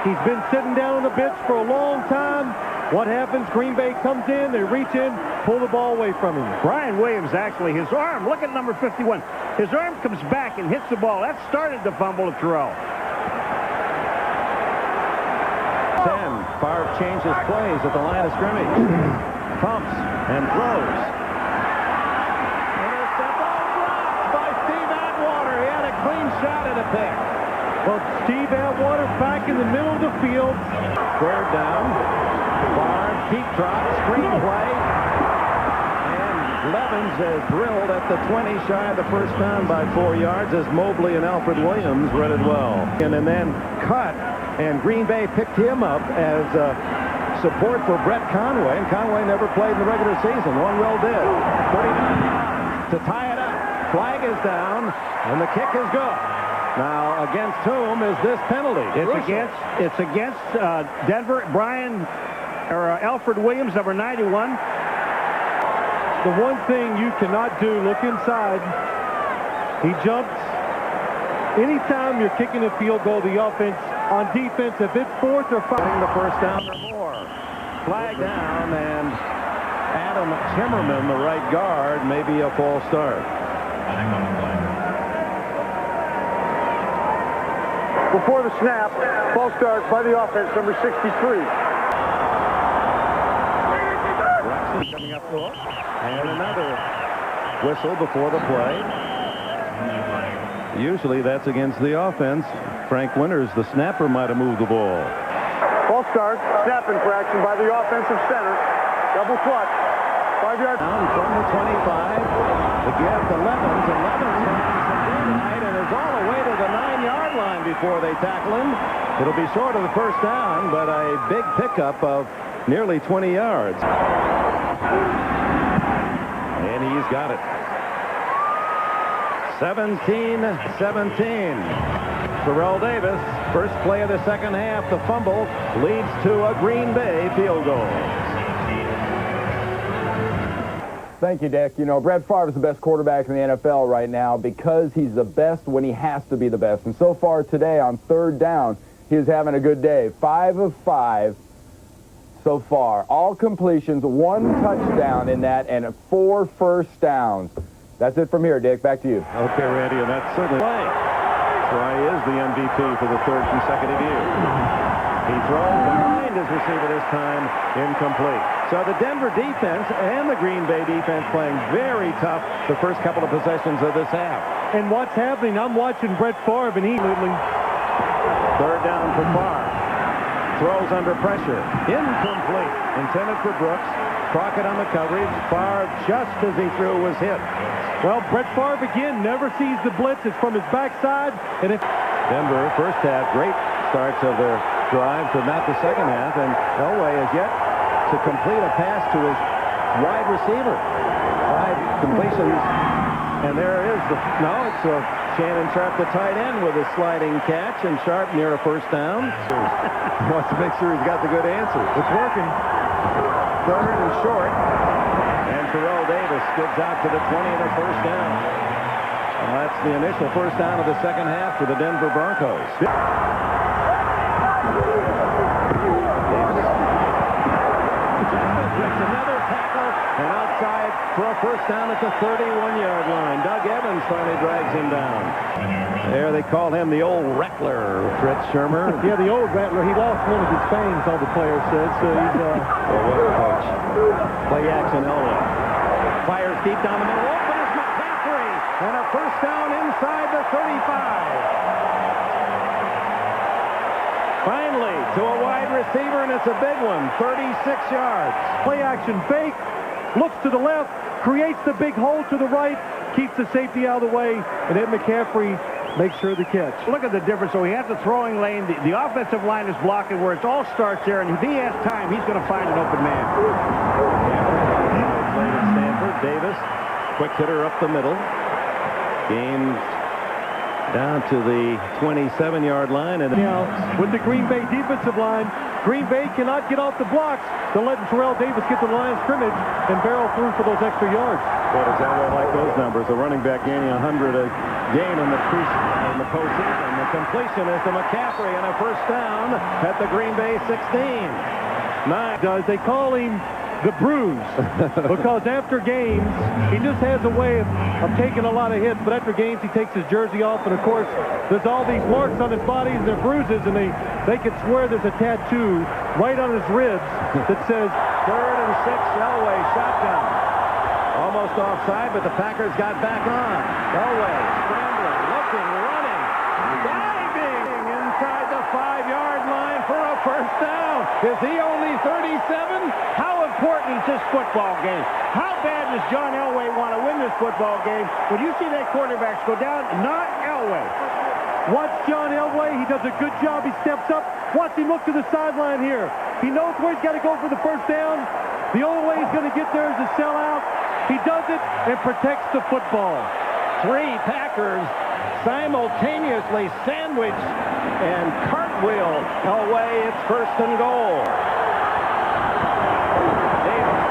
He's been sitting down on the bench for a long time. What happens? Green Bay comes in, they reach in, pull the ball away from him. Brian Williams, actually, his arm, look at number 51. His arm comes back and hits the ball. That started the fumble of Terrell. 10. Favre changes plays at the line of scrimmage. Pumps and throws. Intercept. Oh, blocked by Steve Atwater. He had a clean shot at a pick. Well, Steve Atwater back in the middle of the field. Third down. Barr, deep drop, screen play. And Levens is drilled at the 20, shy of the first down by 4 yards as Mobley and Alfred Williams read it well. And then cut, and Green Bay picked him up as support for Brett Conway, and Conway never played in the regular season. One well did. 39 yards to tie it up. Flag is down, and the kick is good. Now, against whom is this penalty? It's against Denver. Alfred Williams, number 91. The one thing you cannot do, look inside. He jumps. Anytime you're kicking a field goal, the offense on defense, if it's 4th or 5. Getting the first down or more. Flag down, and Adam Timmerman, the right guard, may be a false start. Before the snap, false start by the offense, number 63. Coming up for us. And another whistle before the play. Usually that's against the offense. Frank Winters, the snapper, might have moved the ball. False start, snap infraction by the offensive center. Double clutch. 5 yards. Down from the 25. The give to Levens, and Levens finds some daylight and is all the way to the 9-yard line before they tackle him. It'll be short of the first down, but a big pickup of nearly 20 yards. And he's got it. 17-17. Terrell Davis, first play of the second half, the fumble leads to a Green Bay field goal. Thank you, Dick. You know, Brett Favre is the best quarterback in the NFL right now because he's the best when he has to be the best. And so far today on third down, he's having a good day. 5 of 5 so far. All completions, 1 touchdown in that, and 4 first downs. That's it from here, Dick. Back to you. Okay, Randy, and that's certainly play. So he is the MVP for the 3rd consecutive year. He throws behind his receiver this time, incomplete. So the Denver defense and the Green Bay defense playing very tough the first couple of possessions of this half. And what's happening, I'm watching Brett Favre, and he literally... Third down for Favre. Throws under pressure. Incomplete. Intended for Brooks. Crockett on the coverage. Favre, just as he threw, was hit. Well, Brett Favre, again, never sees the blitz. It's from his backside. And if Denver, first half, great starts of their drive, but not the second half. And Elway is yet to complete a pass to his wide receiver. 5 completions. And there is the... No, it's Shannon Sharp, the tight end, with a sliding catch. And Sharp near a first down. Wants to make sure he's got the good answer. It's working. Third and short. And Terrell Davis skids out to the 20 and a first down. Well, that's the initial first down of the second half for the Denver Broncos. Another tackle, and outside for a first down at the 31-yard line. Doug Evans finally drags him down. There they call him the old Rattler, Fritz Shermer. Yeah, the old Rattler. He lost one of his fangs, all the players said. So he's what a coach. Play action Elway. Fires deep down the middle. Open is McCaffrey. And a first down inside the 35. Finally, to a wide receiver, and it's a big one. 36 yards. Play action fake. Looks to the left. Creates the big hole to the right. Keeps the safety out of the way. And then McCaffrey makes sure the catch. Look at the difference. So he has the throwing lane. The offensive line is blocking where it all starts there. And if he has time, he's going to find an open man. Played at Stanford. Davis, quick hitter up the middle. Gains down to the 27-yard line. And now, with the Green Bay defensive line, Green Bay cannot get off the blocks. They're letting Terrell Davis get to the line of scrimmage and barrel through for those extra yards. Well, does Elway like those numbers? The running back gaining 100 a game in the postseason. The completion is to McCaffrey and a first down at the Green Bay 16. They call him the Bruise because after games, he just has a way of taking a lot of hits, but after games, he takes his jersey off, and of course, there's all these marks on his body and they're bruises, and they could swear there's a tattoo right on his ribs that says 3rd and 6, Elway, shotgun. Almost offside, but the Packers got back on. Elway, scrambling, looking, running, diving. 5-yard line for a first down. Is he only 37? How important is this football game? How bad does John Elway want to win this football game? When you see that quarterbacks go down, not Elway. Watch John Elway. He does a good job. He steps up. Watch him look to the sideline here. He knows where he's got to go for the first down. The only way he's going to get there is to sell out. He does it and protects the football. 3 Packers simultaneously sandwiched and cartwheel away. It's first and goal. Davis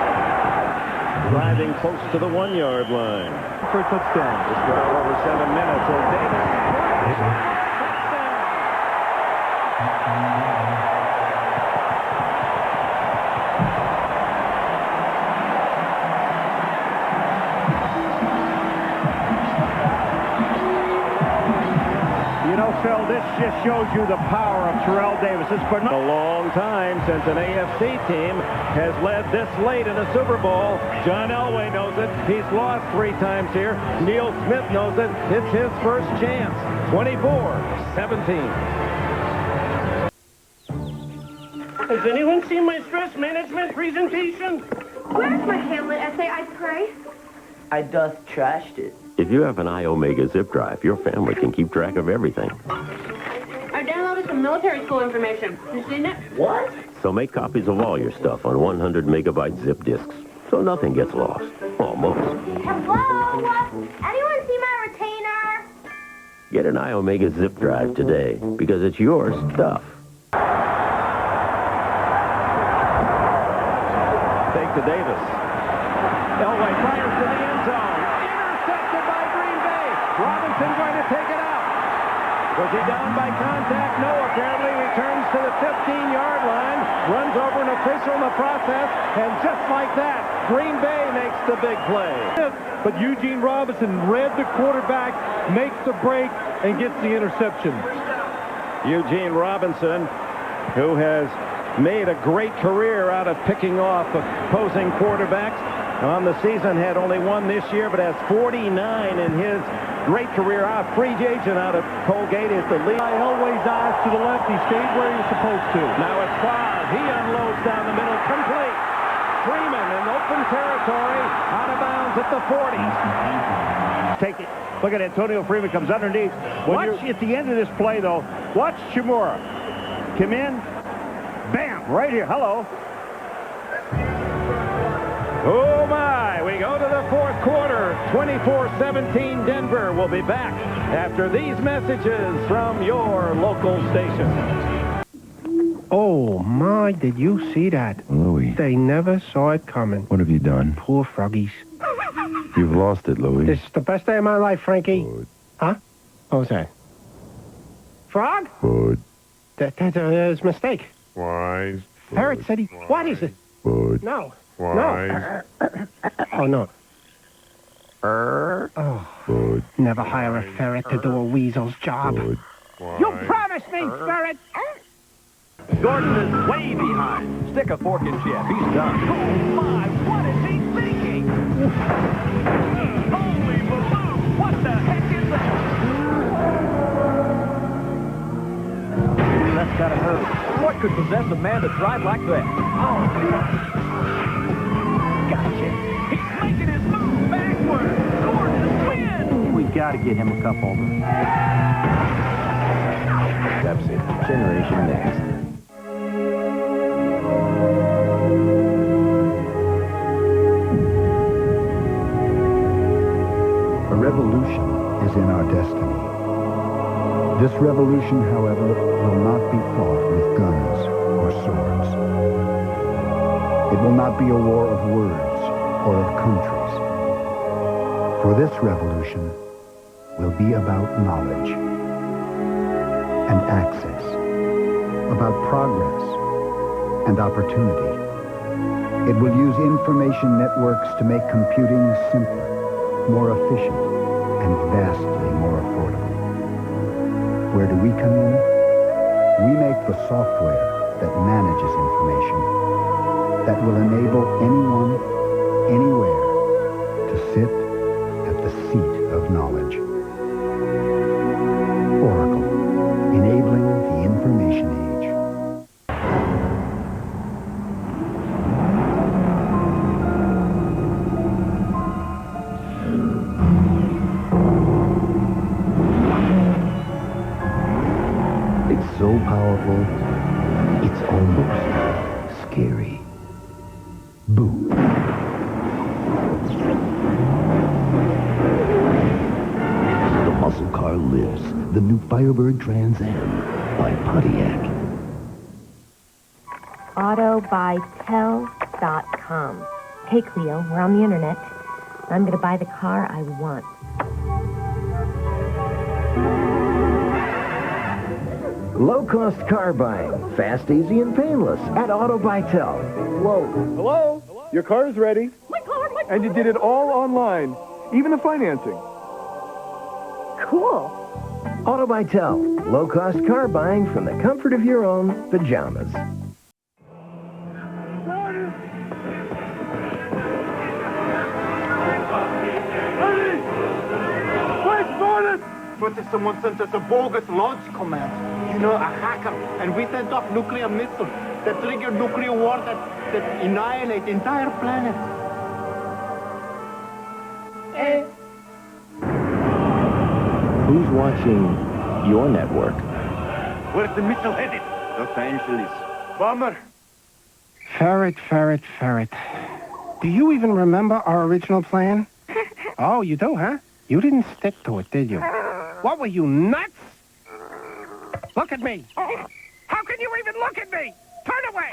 driving close to the 1-yard line. For a touchdown. Just well over 7 minutes. So Davis. You know, Phil, this just shows you the power of Terrell Davis. It's been a long time since an AFC team has led this late in a Super Bowl. John Elway knows it. He's lost 3 times here. Neil Smith knows it. It's his first chance. 24-17. Has anyone seen my stress management presentation? Where's my Hamlet essay, I pray? I just trashed it. If you have an iOmega zip drive, your family can keep track of everything. I downloaded some military school information. You seen it? What? So make copies of all your stuff on 100 megabyte zip disks, so nothing gets lost. Almost. Hello? Anyone see my retainer? Get an iOmega zip drive today, because it's your stuff. Fake to Davis. Elway fires to the end zone. Intercepted by Green Bay. Robinson going to take it out. Was he down by contact? No, apparently returns to the 15-yard line. Runs over an official in the process. And just like that, Green Bay makes the big play. But Eugene Robinson read the quarterback, makes the break, and gets the interception. Eugene Robinson, who has made a great career out of picking off opposing quarterbacks. On the season, had only 1 this year, but has 49 in his great career. Free agent out of Colgate is the lead. Elway's eyes to the left. He stayed where he was supposed to. Now it's Favre. He unloads down the middle. Complete. Freeman in open territory. Out of bounds at the 40. Take it. Look at Antonio Freeman comes underneath. Watch at the end of this play, though. Watch Shimura. Come in. Bam! Right here. Hello. Oh, my. We go to the 4th quarter. 24-17 Denver. Will be back after these messages from your local station. Oh, my, did you see that? Louis. They never saw it coming. What have you done? Poor froggies. You've lost it, Louis. This is the best day of my life, Frankie. Good. Huh? What was that? Frog? Good. That's a mistake. Wise. Parrot said he... What is it? Good. No. Wise. No. Oh, no. Oh. Good. Never hire a ferret to do a weasel's job. Good. You promised me, ferret! Gordon is way behind. Stick a fork in Jeff. He's done. Oh, my. What is he thinking? Holy balloon. What the heck is that? That's gotta hurt. What could possess a man to drive like that? Oh, gotcha. He's making his move backward. Gordon wins. We gotta get him a couple. That's it. Generation Next. A revolution is in our destiny. This revolution, however, will not be fought with guns or swords. It will not be a war of words or of countries. For this revolution will be about knowledge and access, about progress and opportunity. It will use information networks to make computing simpler, more efficient, and vastly more affordable. Where do we come in? We make the software that manages information, that will enable anyone, anywhere, to sit at the seat of knowledge. Oracle, enabling the information beautiful. It's almost scary. Boom. The muscle car lives. The new Firebird Trans Am by Pontiac. AutoBuyTel.com. Hey, Cleo, we're on the internet. I'm going to buy the car I want. Low-cost car buying. Fast, easy, and painless at AutoBuyTel. Whoa. Hello? Your car is ready. My car. And you did it all online. Even the financing. Cool. AutoBuyTel. Low-cost car buying from the comfort of your own pajamas. But someone sent us a bogus launch command. You know, a hacker. And we sent off nuclear missiles that triggered nuclear war that annihilate the entire planet. Who's watching your network? Where's the missile headed? Los Angeles. Bomber. Ferret, ferret, ferret. Do you even remember our original plan? Oh, you do, huh? You didn't stick to it, did you? What, were you nuts? Look at me. How can you even look at me? Turn away.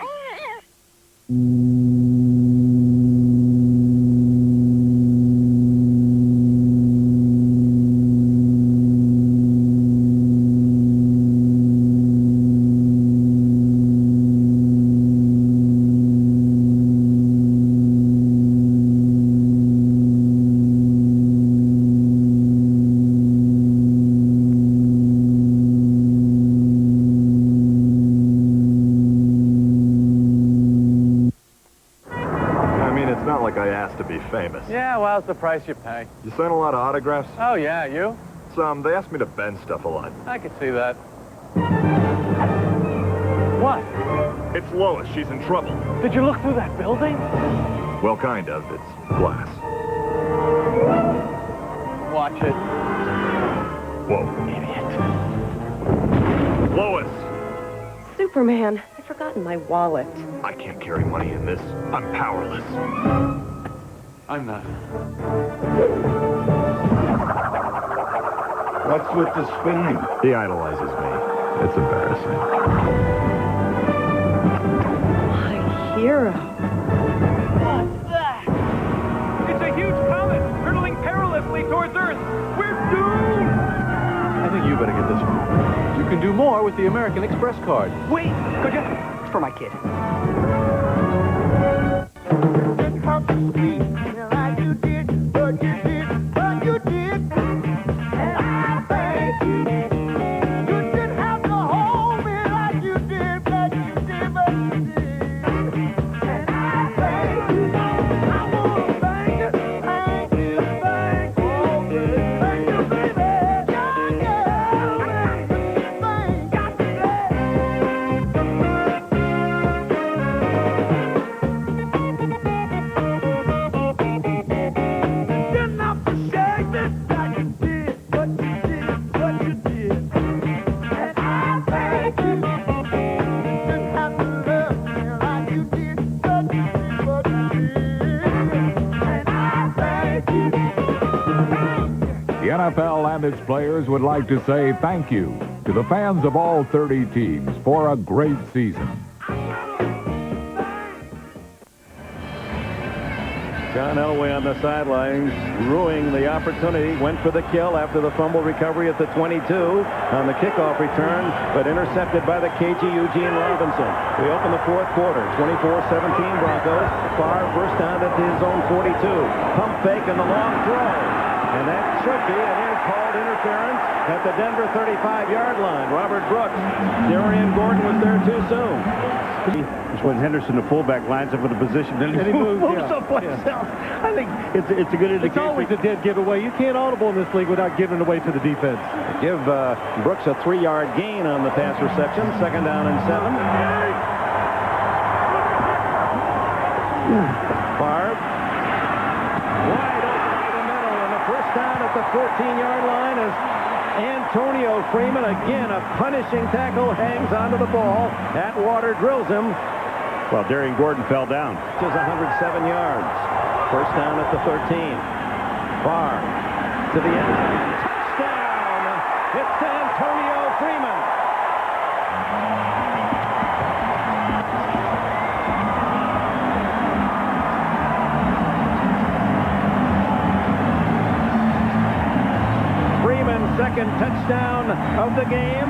To be famous. Yeah, well, it's the price you pay. You sign a lot of autographs? Oh, yeah, you? Some. They ask me to bend stuff a lot. I could see that. What? It's Lois. She's in trouble. Did you look through that building? Well, kind of. It's glass. Watch it. Whoa. Idiot. Lois! Superman, I've forgotten my wallet. I can't carry money in this. I'm powerless. I'm not. What's with the spinning? He idolizes me. It's embarrassing. My hero. What's that? It's a huge comet hurtling perilously towards Earth. We're doomed! I think you better get this one. You can do more with the American Express card. Wait, could you? It's for my kid. The NFL and its players would like to say thank you to the fans of all 30 teams for a great season. John Elway on the sidelines, ruining the opportunity, went for the kill after the fumble recovery at the 22 on the kickoff return, but intercepted by the KG Eugene Robinson. We open the fourth quarter, 24-17 Broncos. Favre first down at his own 42. Pump fake and the long throw. And that should be an called interference at the Denver 35-yard line. Robert Brooks, Darian Gordon was there too soon. It's when Henderson, the fullback, lines up in a position, then he moves someplace else. I think it's a good indication. It's always a dead giveaway. You can't audible in this league without giving it away to the defense. Give Brooks a 3-yard gain on the pass reception. Second down and 7. Favre. Wide open to the middle, and the first down at the 14-yard line is Antonio Freeman, again, a punishing tackle, hangs onto the ball. Atwater drills him. Well, Darian Gordon fell down. Just 107 yards. First down at the 13. Far to the end zone. Touchdown! It's Antonio Freeman. Second touchdown of the game.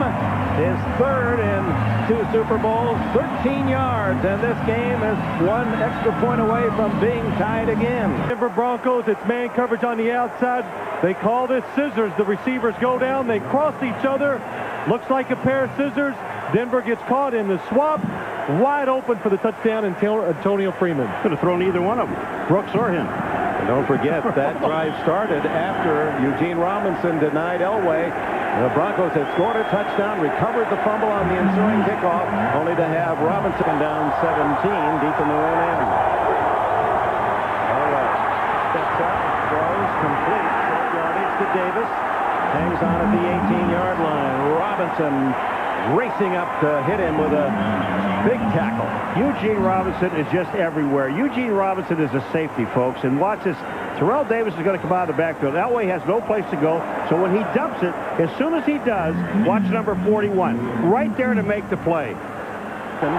His third in 2 Super Bowls, 13 yards, and this game is 1 extra point away from being tied again. Denver Broncos, it's man coverage on the outside. They call this scissors. The receivers go down, they cross each other. Looks like a pair of scissors. Denver gets caught in the swap. Wide open for the touchdown, and Antonio Freeman. Could have thrown either one of them, Brooks or him. And don't forget, that drive started after Eugene Robinson denied Elway. The Broncos had scored a touchdown, recovered the fumble on the ensuing kickoff, only to have Robinson down 17 deep in their own end. Elway steps up, throws, complete, short yardage to Davis. Hangs on at the 18-yard line. Robinson racing up to hit him with a big tackle. Eugene Robinson is just everywhere. Eugene Robinson is a safety, folks. And watch this. Terrell Davis is going to come out of the backfield. Elway has no place to go. So when he dumps it, as soon as he does, watch number 41. Right there to make the play. Third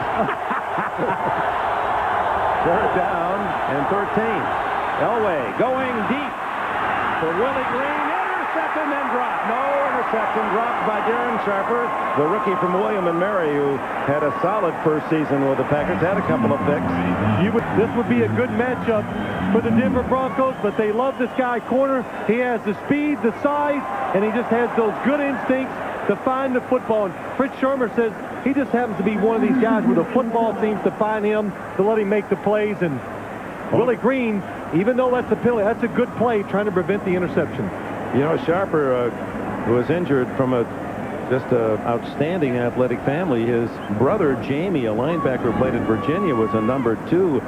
down and 13. Elway going deep for Willie Green. Intercepted and then dropped. No interception, dropped by Darren Sharper, the rookie from William & Mary, who had a solid first season with the Packers, had a couple of picks. This would be a good matchup for the Denver Broncos, but they love this guy corner. He has the speed, the size, and he just has those good instincts to find the football. And Fritz Shermer says he just happens to be one of these guys where the football seems to find him to let him make the plays. And Willie Green, even though that's a penalty, that's a good play trying to prevent the interception. You know, Sharper, who was injured from just an outstanding athletic family. His brother, Jamie, a linebacker who played in Virginia, was a number 2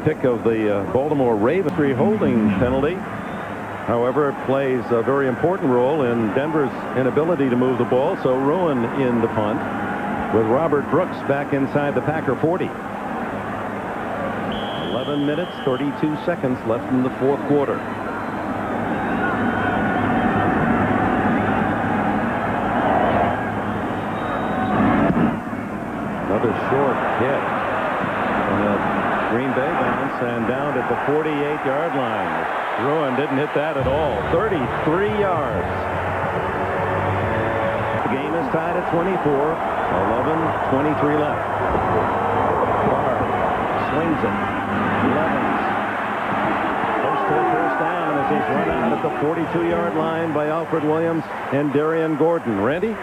pick of the Baltimore Ravens. Holding penalty, however, plays a very important role in Denver's inability to move the ball, so Ruin in the punt with Robert Brooks back inside the Packer 40. 11 minutes, 32 seconds left in the fourth quarter. Another short hit on the Green Bay bounce and down at the 48-yard line. Ruin didn't hit that at all. 33 yards. The game is tied at 24. 11:23 left. Barr swings it. Levens goes to a first down as he's run out at the 42-yard line by Alfred Williams and Darian Gordon. Randy?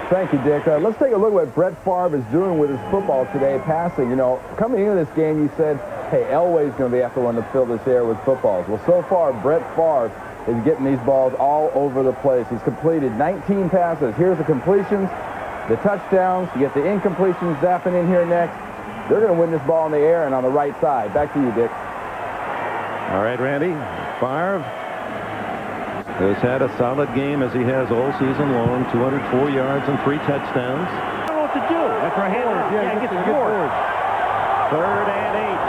Thank you, Dick. Let's take a look at what Brett Favre is doing with his football today, passing. You know, coming into this game, you said, hey, Elway's going to have to run to fill this air with footballs. Well, so far, Brett Favre is getting these balls all over the place. He's completed 19 passes. Here's the completions, the touchdowns. You get the incompletions zapping in here next. They're going to win this ball in the air and on the right side. Back to you, Dick. All right, Randy. Favre has had a solid game as he has all season long. 204 yards and 3 touchdowns. I don't know what to do. After a hand, yeah, get scored. 3rd and 8.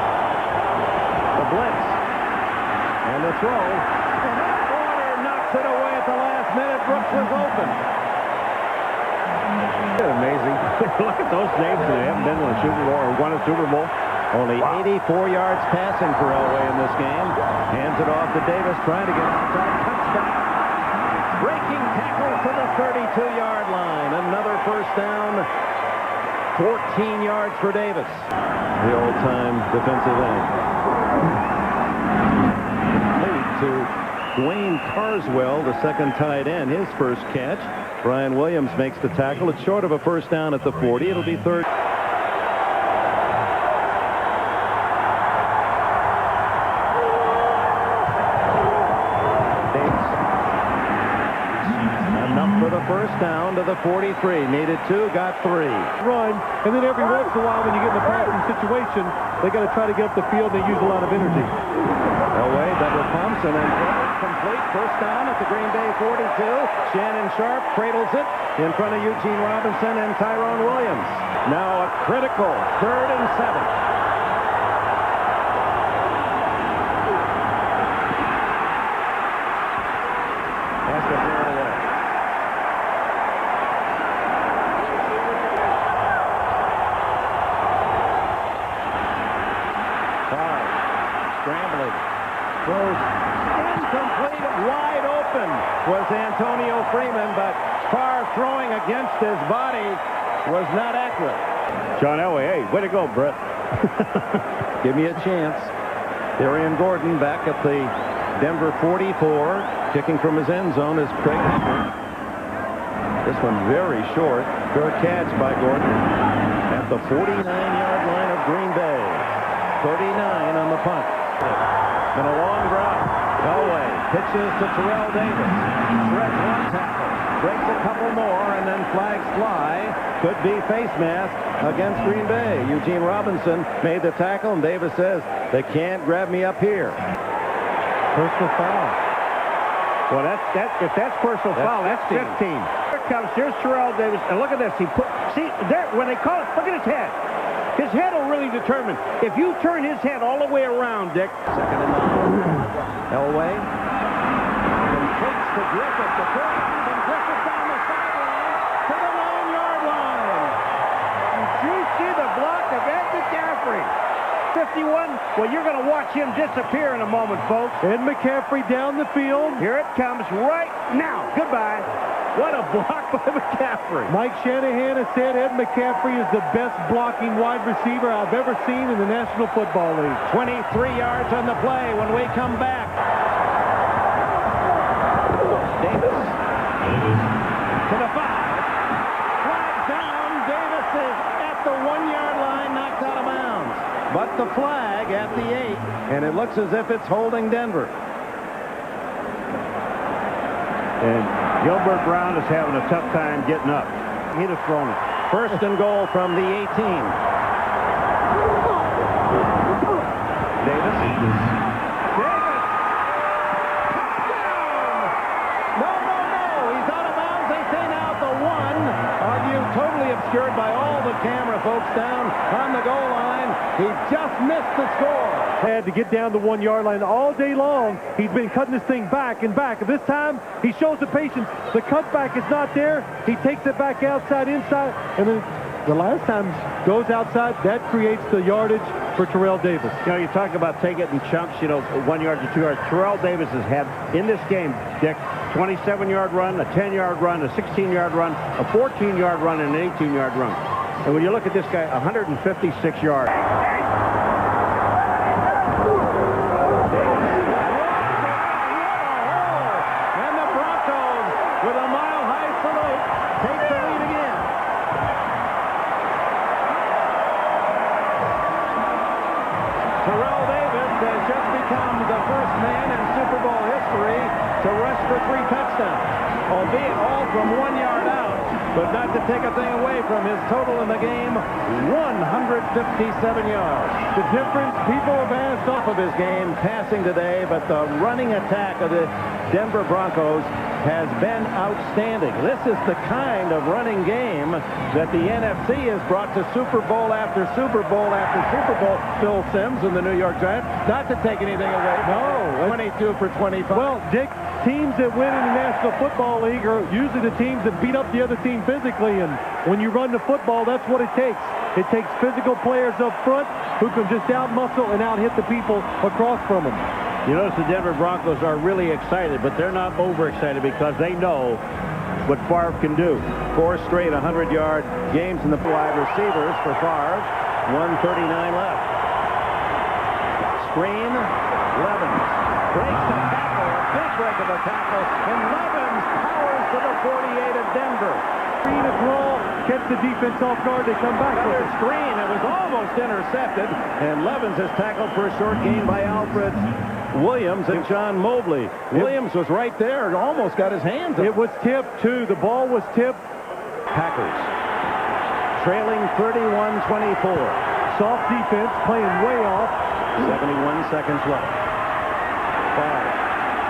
The blitz. And the throw. And Atwater knocks it away at the last minute. Brooks was open. Amazing. Look at those names. They haven't been in a Super Bowl or won a Super Bowl. Only 84 yards passing for Elway in this game. Hands it off to Davis, trying to get outside. Touchdown. Breaking tackle to the 32-yard line. Another first down. 14 yards for Davis. The all-time defensive end. Lead to Dwayne Carswell, the second tight end, his first catch. Brian Williams makes the tackle. It's short of a first down at the 40. It'll be third. First down to the 43. Needed 2, got 3. Run, and then every once in a while when you get in a passing situation, they got to try to get up the field. They use a lot of energy. Elway double pumps and then complete First down at the Green Bay 42. Shannon Sharp cradles it in front of Eugene Robinson and Tyrone Williams. Now a critical 3rd and 7. Incomplete, wide open was Antonio Freeman, but Favre throwing against his body was not accurate. John Elway, hey, way to go, Brett. Give me a chance. Darian Gordon back at the Denver 44. Kicking from his end zone is Craig Humphrey. This one very short. Good catch by Gordon at the 49-yard line of Green Bay. 39 on the punt. And a long drop. Elway pitches to Terrell Davis. Shreds one tackle. Breaks a couple more, and then flags fly. Could be face mask against Green Bay. Eugene Robinson made the tackle, and Davis says, they can't grab me up here. Personal foul. Well, if that's personal foul, that's 15. Here comes, here's Terrell Davis, and look at this. See, there, when they call it, look at his head. His head will really determine. If you turn his head all the way around, Dick. Second and 9. Elway. Completes to Griffith. The quarterback, and Griffith down the sideline to the 9-yard line. Did you see the block of Ed McCaffrey? 51. Well, you're going to watch him disappear in a moment, folks. Ed McCaffrey down the field. Here it comes right now. Goodbye. What a block by McCaffrey. Mike Shanahan has said Ed McCaffrey is the best blocking wide receiver I've ever seen in the National Football League. 23 yards on the play when we come back. Davis. To the 5. Flag down. Davis is at the 1-yard line, knocked out of bounds. But the flag at the 8, and it looks as if it's holding Denver. And Gilbert Brown is having a tough time getting up. He'd have thrown it. First and goal from the 18. Davis. No. He's out of bounds. They say now at the 1. Our view totally obscured by all the camera folks down on the goal line. He just missed the score. Had to get down the 1-yard line all day long. He's been cutting this thing back and back. This time, he shows the patience. The cutback is not there. He takes it back outside, inside, and then the last time goes outside. That creates the yardage for Terrell Davis. You know, you talk about take it in chunks, 1 yard to 2 yards. Terrell Davis has had, in this game, Dick, 27-yard run, a 10-yard run, a 16-yard run, a 14-yard run, and an 18-yard run. And when you look at this guy, 156 yards. To rush for 3 touchdowns, albeit all from 1 yard out, but not to take a thing away from his total in the game, 157 yards. The difference, people have asked Off of his game passing today, but the running attack of the Denver Broncos has been outstanding. This is the kind of running game that the NFC has brought to Super Bowl after Super Bowl after Super Bowl. Phil Simms and the New York Giants, not to take anything away. No. 22 for 25. Well, Dick, teams that win in the National Football League are usually the teams that beat up the other team physically, and when you run the football, that's what it takes. It takes physical players up front who can just out-muscle and out-hit the people across from them. You notice the Denver Broncos are really excited, but they're not overexcited because they know what Favre can do. 4 straight 100-yard games in the wide receivers for Favre. 1:39 left. Screen. Levens breaks the tackle. A big break of a tackle. And Levens powers to the 48 of Denver. Screen a draw. Catch the defense off guard. They come back with a screen. It was almost intercepted. And Levens is tackled for a short gain by Alfred Williams and John Mobley. Williams was right there. Almost got his hands up. It was tipped, too. The ball was tipped. Packers trailing 31-24. Soft defense playing way off. 71 seconds left. 5.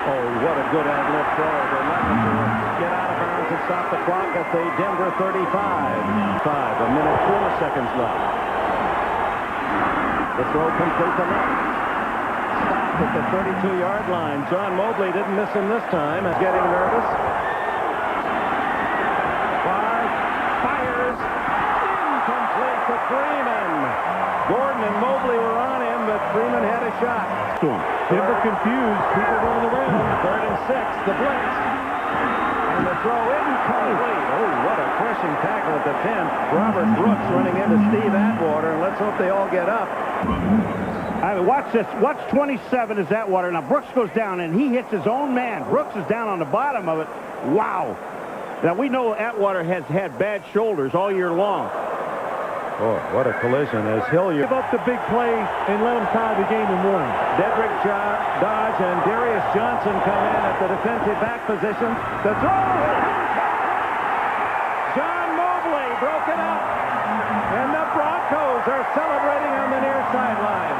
Oh, what a good ad-lib throw. They're letting him get out of bounds to stop the clock at the Denver 35. 1 minute 4 seconds left. The throw complete to left. Stopped at the 32-yard line. John Mobley didn't miss him this time. He's getting nervous. Fires. Incomplete to Freeman. Gordon and Mobley were on him, but Freeman had a shot. Denver confused. People running around. 3rd and 6. The blitz. And the throw incomplete. Oh, what a crushing tackle at the 10. Robert Brooks running into Steve Atwater, and let's hope they all get up. I mean, watch this. Watch 27 is Atwater. Now, Brooks goes down, and he hits his own man. Brooks is down on the bottom of it. Wow. Now, we know Atwater has had bad shoulders all year long. Oh, what a collision as Hilliard. Give up the big play and let them tie the game in one. Dedrick Dodge and Darius Johnson come in at the defensive back position. The throw! John Mobley broke it up. And the Broncos are celebrating on the near sideline.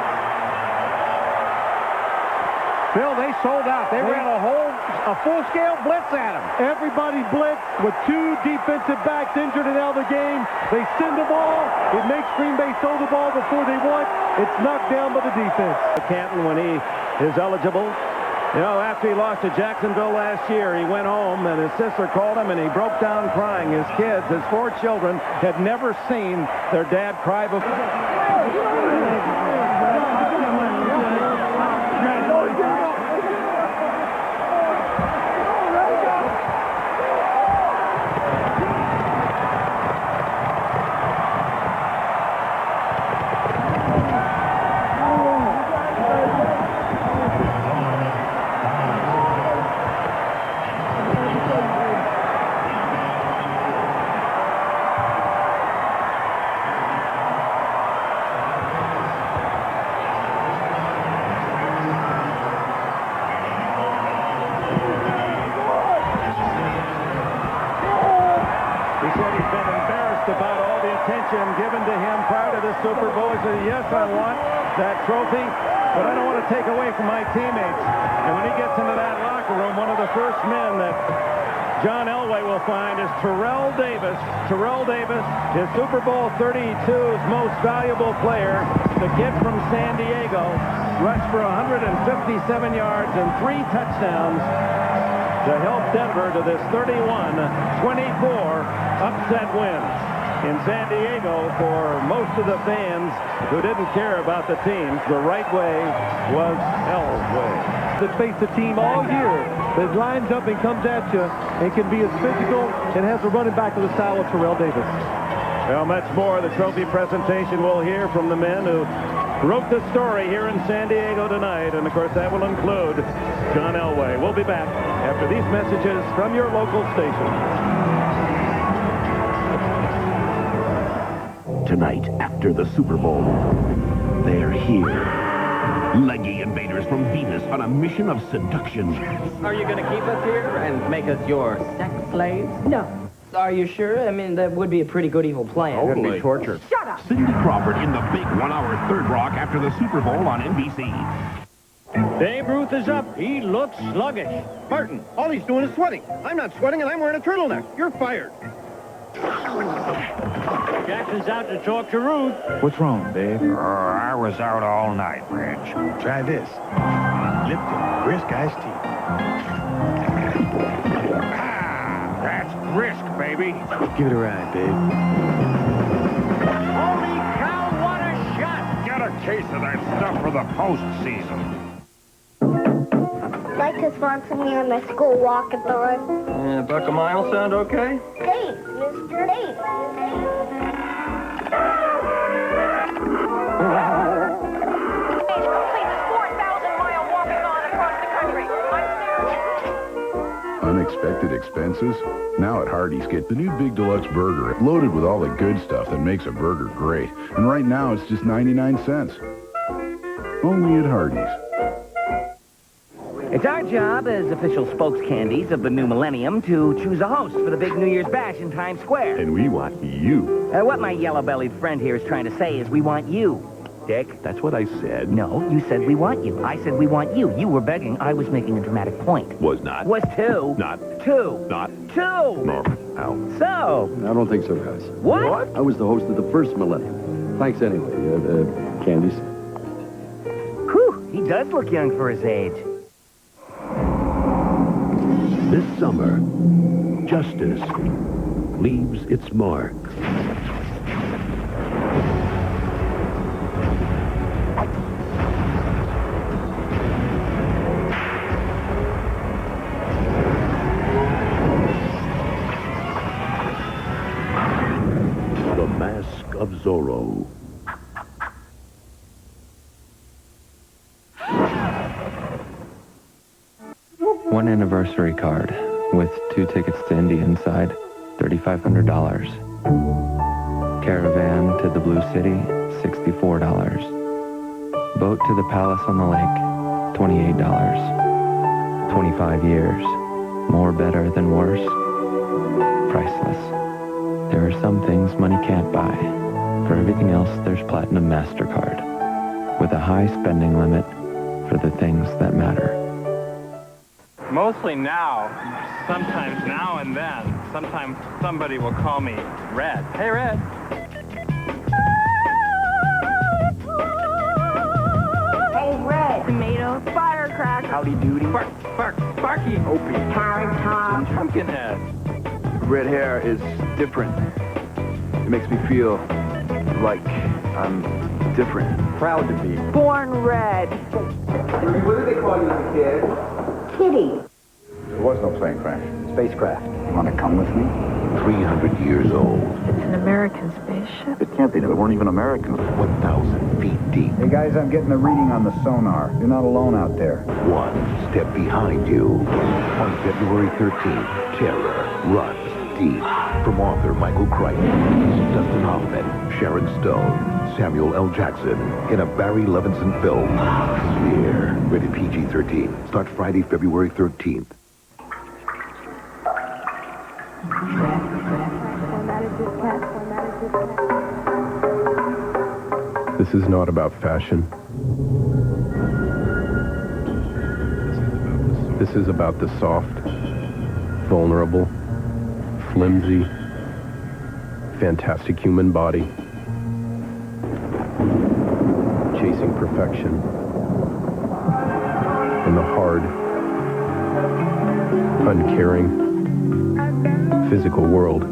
Phil, they sold out. They ran a full-scale blitz at him. Everybody blitzed with 2 defensive backs injured and out of the game. They send the ball. It makes Green Bay throw the ball before they want. It's knocked down by the defense. Canton, when he is eligible. You know, after he lost to Jacksonville last year, he went home and his sister called him and he broke down crying. His kids, his 4 children, had never seen their dad cry before. About all the attention given to him prior to the Super Bowl. He said, yes, I want that trophy, but I don't want to take away from my teammates. And when he gets into that locker room, one of the first men that John Elway will find is Terrell Davis. Terrell Davis is Super Bowl 32's most valuable player. The kid from San Diego rushed for 157 yards and 3 touchdowns to help Denver to this 31-24 upset win. In San Diego, for most of the fans who didn't care about the team, the right way was Elway. That faced the team all year, that lines up and comes at you and can be as physical and has a running back to the style of Terrell Davis. Well, much more of the trophy presentation we'll hear from the men who wrote the story here in San Diego tonight, and of course that will include John Elway. We'll be back after these messages from your local station. Tonight, after the Super Bowl, they're here. Leggy invaders from Venus on a mission of seduction. Are you going to keep us here and make us your sex slaves? No. Are you sure? I mean, that would be a pretty good evil plan. It would be torture. Shut up! Cindy Crawford in the big 1-hour Third Rock after the Super Bowl on NBC. Babe Ruth is up. He looks sluggish. Martin, all he's doing is sweating. I'm not sweating, and I'm wearing a turtleneck. You're fired. Jackson's out to talk to Ruth. What's wrong, babe? I was out all night, Rich. Try this. Lipton brisk iced tea. That's brisk, baby. Give it a ride, babe. Holy cow, what a shot! Get a case of that stuff for the postseason. I'd like to sponsor me on my school walkathon. Yeah, buck a mile sound okay? Dave, Mr. Dave. Unexpected expenses? Now at Hardee's, get the new Big Deluxe Burger, loaded with all the good stuff that makes a burger great. And right now, it's just 99 cents. Only at Hardee's. It's our job as official spokescandies of the new millennium to choose a host for the big New Year's bash in Times Square. And we want you. What my yellow-bellied friend here is trying to say is we want you. Dick. That's what I said. No, you said we want you. I said we want you. You were begging. I was making a dramatic point. Was not. Was two. Not. Two. Not. Two. No. Ow. So. I don't think so, guys. What? I was the host of the first millennium. Thanks anyway. Candies. Whew, he does look young for his age. This summer, justice leaves its mark. The Mask of Zorro. One anniversary card with 2 tickets to India inside, $3,500. Caravan to the Blue City, $64. Boat to the Palace on the Lake, $28. 25 years. More better than worse. Priceless. There are some things money can't buy. For everything else, there's Platinum MasterCard. With a high spending limit for the things that matter. Mostly now, sometimes now and then. Sometimes somebody will call me Red. Hey, Red. Hey, Red. Tomato, firecracker. Howdy doody. Sparky. Opie. Carrot top. Pumpkinhead. Red hair is different. It makes me feel like I'm different. Proud to be. Born red. What did they call you as a kid? Kitty. There was no plane crash. Spacecraft. Want to come with me? 300 years old. It's an American spaceship. It can't be. They weren't even Americans. 1,000 feet deep. Hey guys, I'm getting a reading on the sonar. You're not alone out there. One step behind you. On February 13th, terror runs deep. From author Michael Crichton, Dustin Hoffman, Sharon Stone, Samuel L. Jackson, in a Barry Levinson film. Smear. Rated PG-13. Start Friday, February 13th. This is not about fashion. This is about the soft, vulnerable, flimsy, fantastic human body. Chasing perfection. In the hard, uncaring, physical world.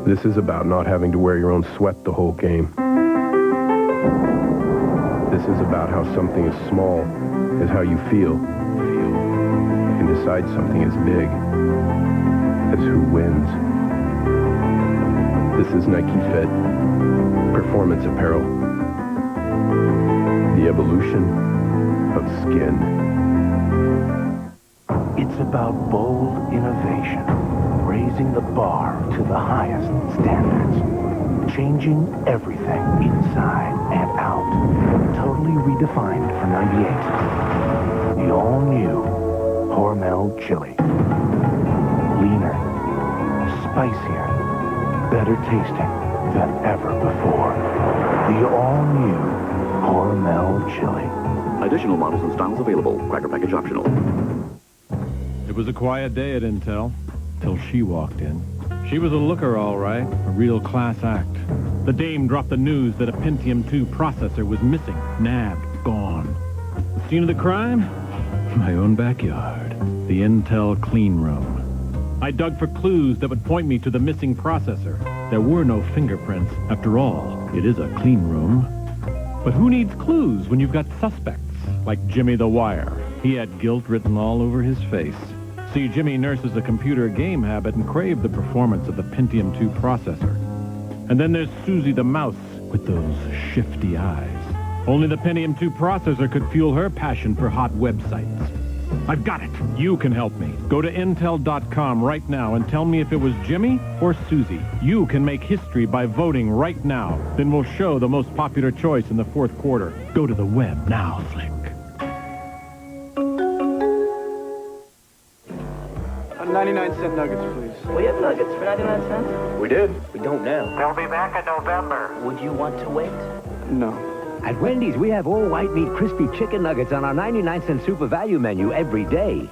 This is about not having to wear your own sweat the whole game. This is about how something as small as how you feel can decide something as big as who wins. This is Nike Fit, performance apparel. The evolution of skin. It's about bold innovation, raising the bar to the highest standards, changing everything inside and out. Totally redefined for 98. The all-new Hormel chili. Leaner, spicier, better tasting than ever before. The all-new Hormel chili. Additional models and styles available. Cracker package optional. It was a quiet day at Intel, till she walked in. She was a looker, all right, a real class act. The dame dropped the news that a Pentium 2 processor was missing, nabbed, gone. The scene of the crime? My own backyard, the Intel clean room. I dug for clues that would point me to the missing processor. There were no fingerprints. After all, it is a clean room. But who needs clues when you've got suspects like Jimmy the Wire? He had guilt written all over his face. See, Jimmy nurses a computer game habit and craved the performance of the Pentium 2 processor. And then there's Susie the Mouse with those shifty eyes. Only the Pentium 2 processor could fuel her passion for hot websites. I've got it. You can help me. Go to Intel.com right now and tell me if it was Jimmy or Susie. You can make history by voting right now. Then we'll show the most popular choice in the fourth quarter. Go to the web now, Flick. 99-cent nuggets, please. We have nuggets for 99 cents? We did. We don't now. They'll be back in November. Would you want to wait? No. At Wendy's, we have all white meat crispy chicken nuggets on our 99-cent super value menu every day.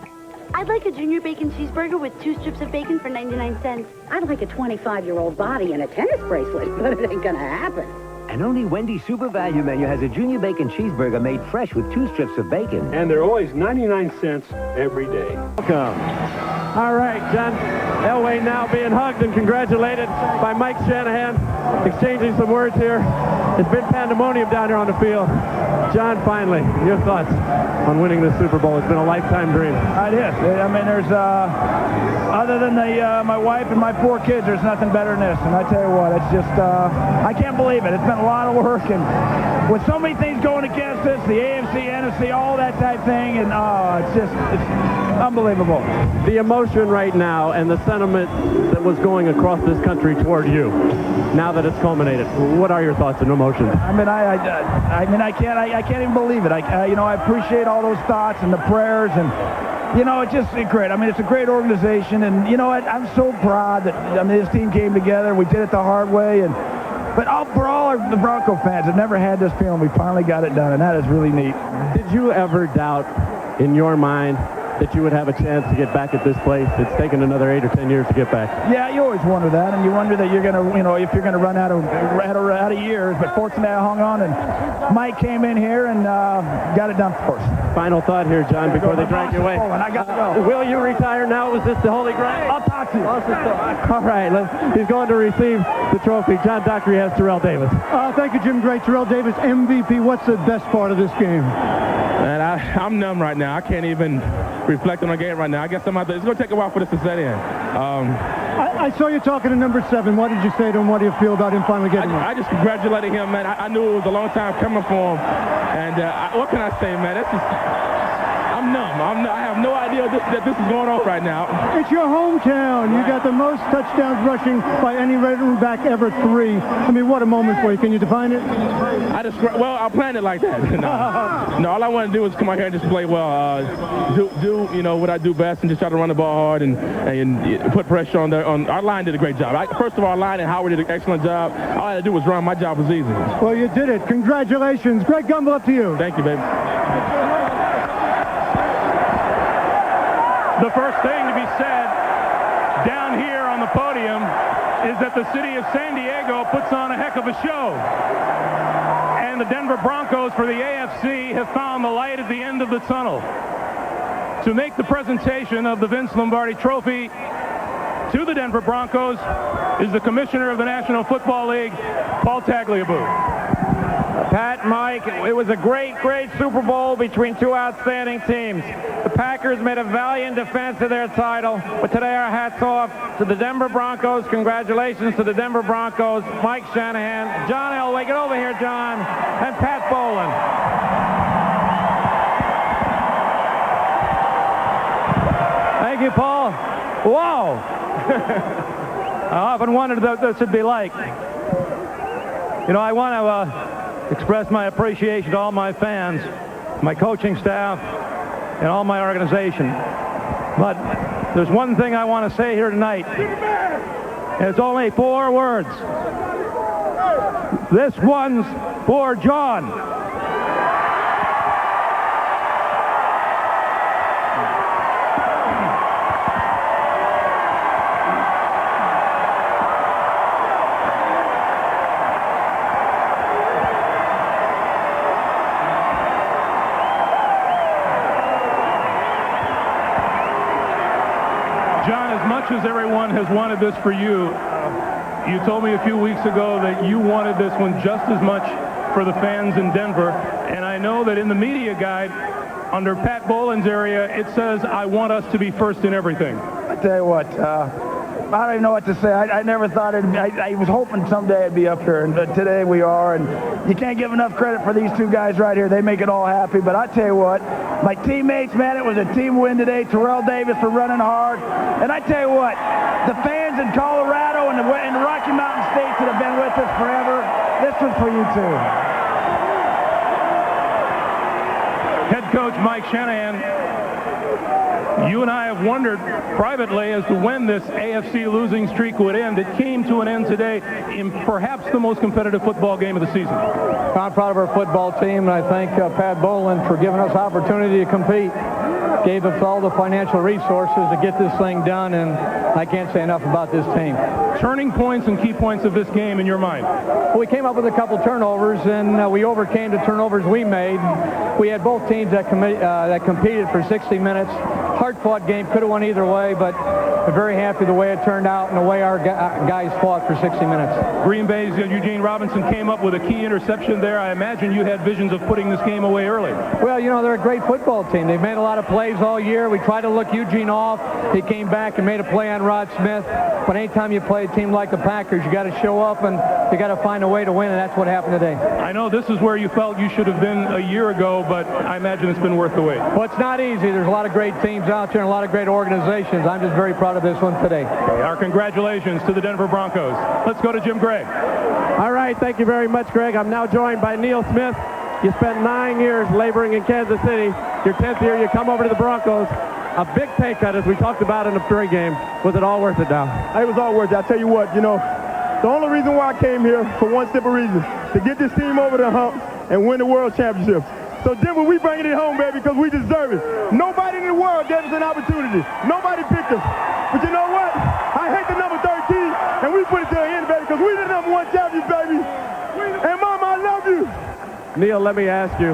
I'd like a junior bacon cheeseburger with 2 strips of bacon for 99 cents. I'd like a 25-year-old body and a tennis bracelet, but it ain't gonna happen. And only Wendy's super value menu has a junior bacon cheeseburger made fresh with 2 strips of bacon. And they're always 99 cents every day. Welcome. All right, John Elway now being hugged and congratulated by Mike Shanahan, exchanging some words here. It's been pandemonium down here on the field. John, finally, your thoughts on winning the Super Bowl? It's been a lifetime dream. It is. I mean, there's, other than my wife and my 4 kids, there's nothing better than this. And I tell you what, it's just, I can't believe it. It's been a lot of work. And with so many things going against us, the AFC, NFC, all that type thing, and it's unbelievable. The emotion right now and the sentiment that was going across this country toward you, now that it's culminated, what are your thoughts and emotions? I mean, I can't even believe it. I appreciate all those thoughts and the prayers, and it's just great. I mean, it's a great organization, and you know what? I'm so proud that this team came together. We did it the hard way, but for all the Bronco fans have never had this feeling. We finally got it done, and that is really neat. Did you ever doubt in your mind that you would have a chance to get back at this place? It's taken another 8 or 10 years to get back. Yeah, you always wonder that, and you wonder that you're gonna, if you're gonna run out of years. But fortunately, I hung on, and Mike came in here and got it done for us. Final thought here, John, before they drag you away. And I got to go. Will you retire now? Was this the holy grail? I'll talk to you. All right, he's going to receive the trophy. John Dockery has Terrell Davis. Thank you, Jim Gray. Terrell Davis, MVP. What's the best part of this game? Man, I'm numb right now. I can't even reflect on the game right now. I guess it's going to take a while for this to set in. I saw you talking to number 7. What did you say to him? What do you feel about him finally getting one? I just congratulated him, man. I knew it was a long time coming for him. And what can I say, man? I'm numb. I have no idea that this is going on right now. It's your hometown. You got the most touchdowns rushing by any running back ever, 3. I mean, what a moment for you. Can you define it? I planned it like that. No, all I want to do is come out here and just play well. Do what I do best and just try to run the ball hard and put pressure on our line. Did a great job. First of all, our line and Howard did an excellent job. All I had to do was run. My job was easy. Well, you did it. Congratulations. Greg Gumbel, up to you. Thank you, baby. The first thing to be said down here on the podium is that the city of San Diego puts on a heck of a show. And the Denver Broncos for the AFC have found the light at the end of the tunnel. To make the presentation of the Vince Lombardi Trophy to the Denver Broncos is the Commissioner of the National Football League, Paul Tagliabue. Pat, Mike, it was a great Super Bowl between 2 outstanding teams. The Packers made a valiant defense of their title, but today our hats off to the Denver Broncos. Congratulations to the Denver Broncos, Mike Shanahan, John Elway, get over here, John, and Pat Bowlen. Thank you, Paul. Whoa! I often wondered what this would be like. I want to express my appreciation to all my fans, my coaching staff, and all my organization. But there's one thing I want to say here tonight. It's only 4 words. This one's for John. As everyone has wanted this for you, you told me a few weeks ago that you wanted this one just as much for the fans in Denver, and I know that in the media guide under Pat Bowlen's area it says I want us to be first in everything. I tell you what, I don't even know what to say. I never thought I was hoping someday I'd be up here, and today we are, and you can't give enough credit for these 2 guys right here. They make it all happy, but I tell you what, my teammates, man, it was a team win today. Terrell Davis for running hard. And I tell you what, the fans in Colorado and the Rocky Mountain States that have been with us forever, this one's for you too. Head coach Mike Shanahan You and I have wondered privately as to when this AFC losing streak would end. It came to an end today in perhaps the most competitive football game of the season. I'm proud of our football team, and I thank Pat Bowlen for giving us opportunity to compete. Gave us all the financial resources to get this thing done, and I can't say enough about this team. Turning points and key points of this game in your mind? Well, we came up with a couple turnovers, and we overcame the turnovers we made. We had both teams that competed for 60 minutes. Hard-fought game, could have won either way, but we're very happy the way it turned out and the way our guys fought for 60 minutes. Green Bay's Eugene Robinson came up with a key interception there. I imagine you had visions of putting this game away early. Well, you know, they're a great football team. They've made a lot of plays all year. We tried to look Eugene off. He came back and made a play on Rod Smith. But anytime you play a team like the Packers, you got to show up and you got to find a way to win, and that's what happened today. I know this is where you felt you should have been a year ago, but I imagine it's been worth the wait. Well, it's not easy. There's a lot of great teams out there and a lot of great organizations. I'm just very proud of this one today. Okay, our congratulations to the Denver Broncos. Let's go to Jim Gray. All right, thank you very much, Greg. I'm now joined by Neil Smith. You spent 9 years laboring in Kansas City. Your 10th year, you come over to the Broncos. A big pay cut, as we talked about in the pregame. Was it all worth it now? It was all worth it. I'll tell you what, you know, the only reason why I came here, for one simple reason, to get this team over the hump and win the world championship. So Denver, we bringing it home, baby, because we deserve it. Nobody in the world gave us an opportunity. Nobody picked us. But you know what? I hate the number 13, and we put it to the end, baby, because we the number 1 champions, baby. And Mama, I love you. Neil, let me ask you,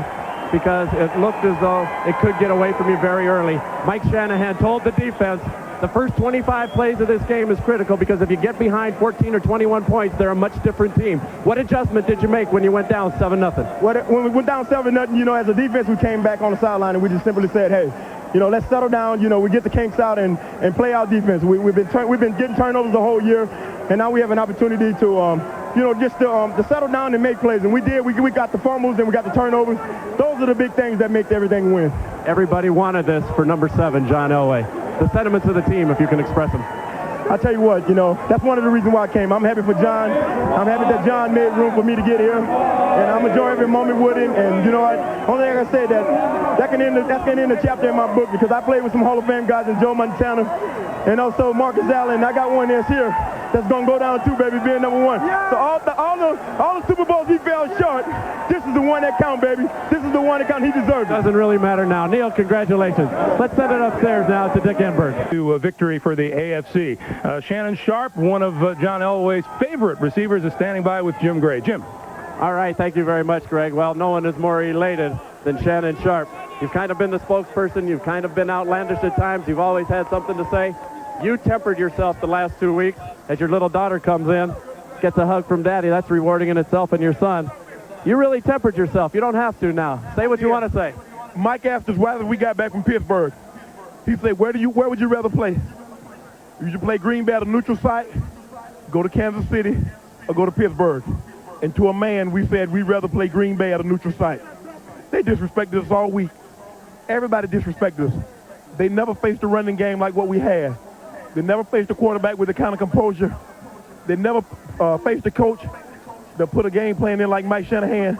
because it looked as though it could get away from you very early. Mike Shanahan told the defense the first 25 plays of this game is critical because if you get behind 14 or 21 points, they're a much different team. What adjustment did you make when you went down 7-0? When we went down 7-0, you know, as a defense, we came back on the sideline and we just simply said, hey, you know, let's settle down. You know, we get the kinks out and play our defense. We've been getting turnovers the whole year, and now we have an opportunity to, you know, just to settle down and make plays. And we did. We got the fumbles and we got the turnovers. Those are the big things that make everything win. Everybody wanted this for number 7, John Elway. The sentiments of the team, if you can express them. I'll tell you what, you know, that's one of the reasons why I came. I'm happy for John. I'm happy that John made room for me to get here. And I'm enjoying every moment with him. And, you know what, only thing I can say that can end the chapter in my book because I played with some Hall of Fame guys in Joe Montana and also Marcus Allen. I got one that's here that's going to go down too, baby, being number 1. So all the Super Bowls he fell short, this is the one that count, baby. This is the one that count. He deserves it. Doesn't really matter now. Neil, congratulations. Let's send it upstairs now to Dick Enberg. To a victory for the AFC. Shannon Sharp, one of John Elway's favorite receivers, is standing by with Jim Gray. Jim. All right, thank you very much, Greg. Well, no one is more elated than Shannon Sharp. You've kind of been the spokesperson. You've kind of been outlandish at times. You've always had something to say. You tempered yourself the last 2 weeks as your little daughter comes in, gets a hug from Daddy. That's rewarding in itself, and your son. You really tempered yourself. You don't have to now. Say what you want to say. Mike asked us whether we got back from Pittsburgh. He said, where would you rather play? You should play Green Bay at a neutral site, go to Kansas City, or go to Pittsburgh. And to a man, we said we'd rather play Green Bay at a neutral site. They disrespected us all week. Everybody disrespected us. They never faced a running game like what we had. They never faced a quarterback with the kind of composure. They never faced a coach that put a game plan in like Mike Shanahan.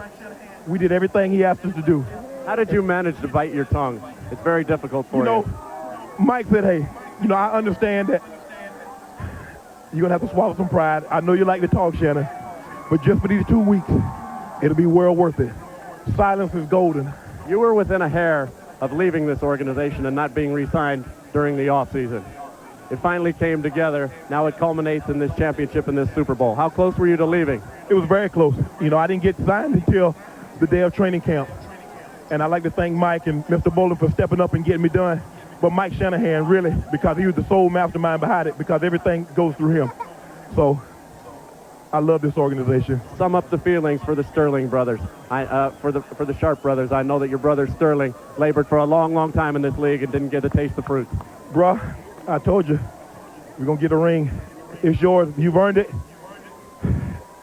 We did everything he asked us to do. How did you manage to bite your tongue? It's very difficult for you. You know, Mike said, hey, you know, I understand that you're going to have to swallow some pride. I know you like to talk, Shannon, but just for these 2 weeks, it'll be well worth it. Silence is golden. You were within a hair of leaving this organization and not being re-signed during the offseason. It finally came together. Now it culminates in this championship and this Super Bowl. How close were you to leaving? It was very close. You know, I didn't get signed until the day of training camp. And I'd like to thank Mike and Mr. Bowlen for stepping up and getting me done. But Mike Shanahan, really, because he was the sole mastermind behind it, because everything goes through him. So I love this organization. Sum up the feelings for the Sterling brothers, for the Sharp brothers. I know that your brother Sterling labored for a long, long time in this league and didn't get to taste the fruit. Bruh, I told you, we're going to get a ring. It's yours. You've earned it.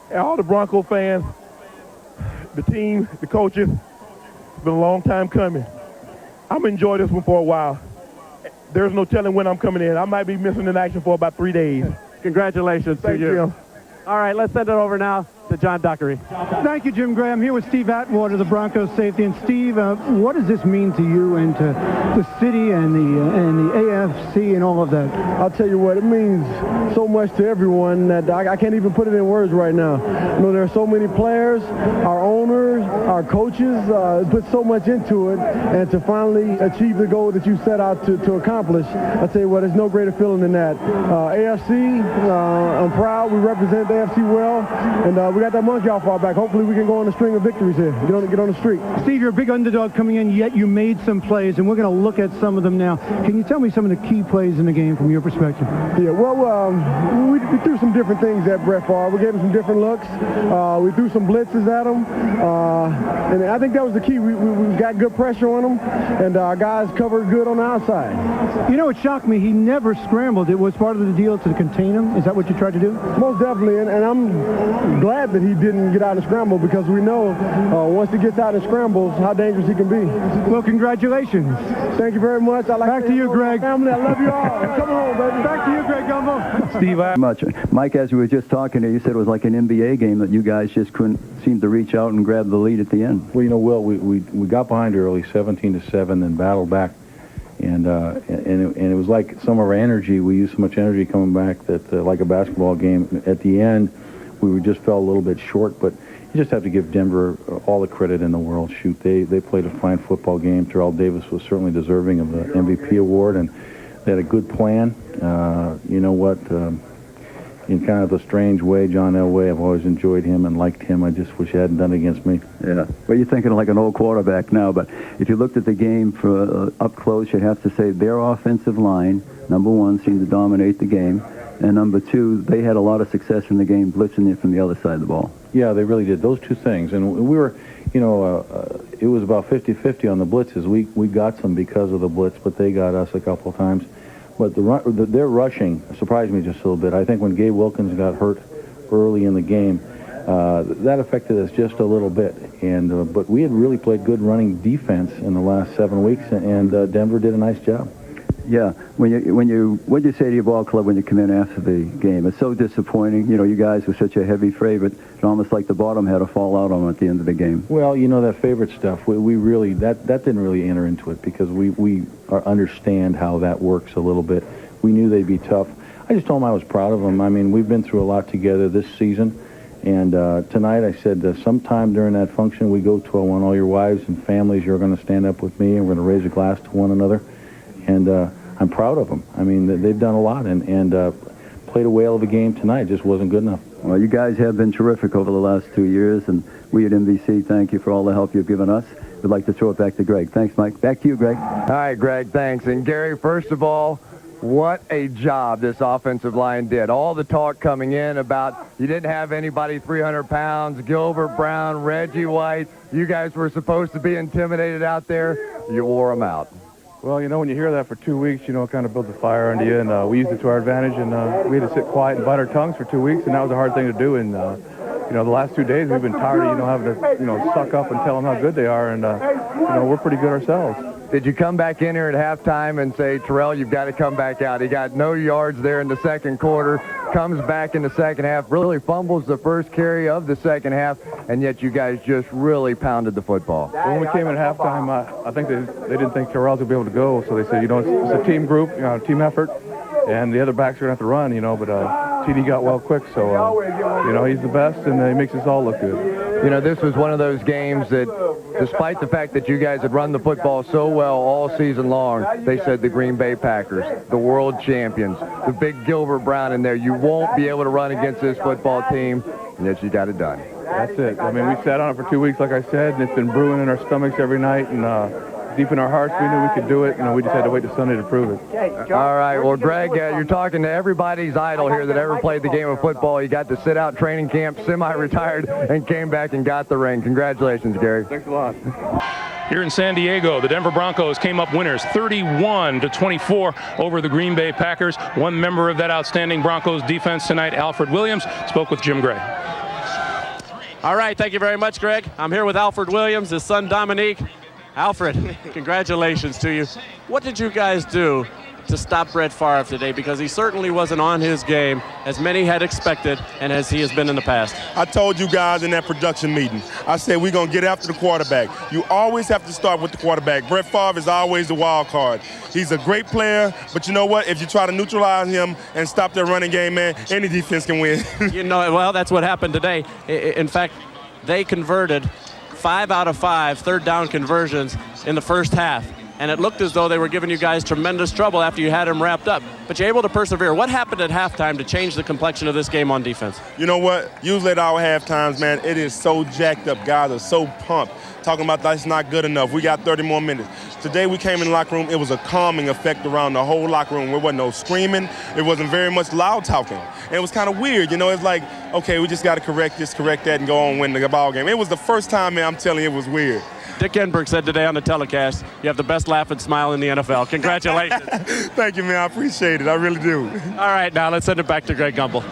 And all the Bronco fans, the team, the coaches, it's been a long time coming. I'm going to enjoy this one for a while. There's no telling when I'm coming in. I might be missing in action for about 3 days. Congratulations to you. Jim. All right, let's send it over now to John Dockery. Thank you, Jim Gray. I'm here with Steve Atwater, the Broncos safety. And Steve, what does this mean to you and to the city and the AFC and all of that? I'll tell you what, it means so much to everyone that I can't even put it in words right now. You know, there are so many players, our owners, our coaches put so much into it, and to finally achieve the goal that you set out to accomplish, I'll tell you what, there's no greater feeling than that. AFC, I'm proud. We represent the AFC well, and we got that monkey off our back. Hopefully we can go on a string of victories here. Get on the streak. Steve, you're a big underdog coming in, yet you made some plays, and we're going to look at some of them now. Can you tell me some of the key plays in the game from your perspective? Yeah, well, we threw some different things at Brett Favre. We gave him some different looks. We threw some blitzes at him, and I think that was the key. We got good pressure on him, and our guys covered good on the outside. You know, it shocked me. He never scrambled. It was part of the deal to contain him. Is that what you tried to do? Most definitely, and I'm glad that he didn't get out and scramble, because we know once he gets out and scrambles, how dangerous he can be. Well, congratulations. Thank you very much. Back to you, Greg. Family, I love you all. Come on, baby. Back to you, Greg Gumbo. Steve, much. Mike, as we were just talking to you, said it was like an NBA game that you guys just couldn't seem to reach out and grab the lead at the end. Well, you know, Will, we got behind early, 17-7, then battled back. And it was like some of our energy, we used so much energy coming back that, like a basketball game, at the end, we just fell a little bit short. But you just have to give Denver all the credit in the world. Shoot, they played a fine football game. Terrell Davis was certainly deserving of the MVP award, and they had a good plan. You know what? In kind of a strange way, John Elway, I've always enjoyed him and liked him. I just wish he hadn't done it against me. Yeah. Well, you're thinking like an old quarterback now, but if you looked at the game for up close, you'd have to say their offensive line, number one, seemed to dominate the game, and number two, they had a lot of success in the game blitzing you from the other side of the ball. Yeah, they really did. Those two things. And we were, you know, it was about 50-50 on the blitzes. We got some because of the blitz, but they got us a couple of times. But their rushing surprised me just a little bit. I think when Gabe Wilkins got hurt early in the game, that affected us just a little bit. And but we had really played good running defense in the last 7 weeks, and Denver did a nice job. Yeah. What do you say to your ball club when you come in after the game? It's so disappointing. You know, you guys were such a heavy favorite. It's almost like the bottom had to fall out on them at the end of the game. Well, you know, that favorite stuff, we really, that didn't really enter into it, because we understand how that works a little bit. We knew they'd be tough. I just told them I was proud of them. I mean, we've been through a lot together this season. And tonight I said sometime during that function we go to, I want all your wives and families, you're going to stand up with me and we're going to raise a glass to one another. And I'm proud of them. I mean, they've done a lot and played a whale of a game tonight. It just wasn't good enough. Well, you guys have been terrific over the last 2 years, and we at NBC thank you for all the help you've given us. We'd like to throw it back to Greg. Thanks, Mike. Back to you, Greg. All right, Greg, thanks. And Gary, first of all, what a job this offensive line did. All the talk coming in about you didn't have anybody 300 pounds, Gilbert Brown, Reggie White. You guys were supposed to be intimidated out there. You wore them out. Well, you know, when you hear that for 2 weeks, you know, it kind of builds a fire under you, and we used it to our advantage, and we had to sit quiet and bite our tongues for 2 weeks, and that was a hard thing to do. And, you know, the last 2 days we've been tired of, you know, having to, you know, suck up and tell them how good they are, and, you know, we're pretty good ourselves. Did you come back in here at halftime and say, Terrell, you've got to come back out? He got no yards there in the second quarter, comes back in the second half, really fumbles the first carry of the second half, and yet you guys just really pounded the football. When we came in at halftime, I think they didn't think Terrell would be able to go, so they said, you know, it's a team group, you know, team effort, and the other backs are going to have to run, you know, but TD got well quick, so, you know, he's the best, and he makes us all look good. You know, this was one of those games that, despite the fact that you guys had run the football so well all season long, they said the Green Bay Packers, the world champions, the big Gilbert Brown in there, you won't be able to run against this football team, and yet you got it done. That's it. I mean, we sat on it for 2 weeks, like I said, and it's been brewing in our stomachs every night, and deep in our hearts, we knew we could do it. You know, we just had to wait till Sunday to prove it. All right. Well, Greg, you're talking to everybody's idol here that ever played the game of football. He got to sit out training camp, semi-retired, and came back and got the ring. Congratulations, Gary. Thanks a lot. Here in San Diego, the Denver Broncos came up winners 31-24 over the Green Bay Packers. One member of that outstanding Broncos defense tonight, Alfred Williams, spoke with Jim Gray. All right, thank you very much, Greg. I'm here with Alfred Williams, his son Dominique. Alfred, congratulations to you. What did you guys do to stop Brett Favre today, because he certainly wasn't on his game as many had expected and as he has been in the past? I told you guys in that production meeting, I said we're going to get after the quarterback. You always have to start with the quarterback. Brett Favre is always the wild card. He's a great player, but you know what? If you try to neutralize him and stop their running game, man, any defense can win. You know, well, that's what happened today. In fact, they converted 5 out of 5 third down conversions in the first half. And it looked as though they were giving you guys tremendous trouble after you had them wrapped up. But you're able to persevere. What happened at halftime to change the complexion of this game on defense? You know what? Usually at our halftimes, man, it is so jacked up. Guys are so pumped, talking about that's not good enough. We got 30 more minutes. Today we came in the locker room. It was a calming effect around the whole locker room. There wasn't no screaming. It wasn't very much loud talking. And it was kind of weird. You know, it's like, okay, we just got to correct this, correct that, and go on and win the ball game. It was the first time, man, I'm telling you, it was weird. Dick Enberg said today on the telecast, you have the best laugh and smile in the NFL. Congratulations. Thank you, man. I appreciate it. I really do. All right, now let's send it back to Greg Gumbel.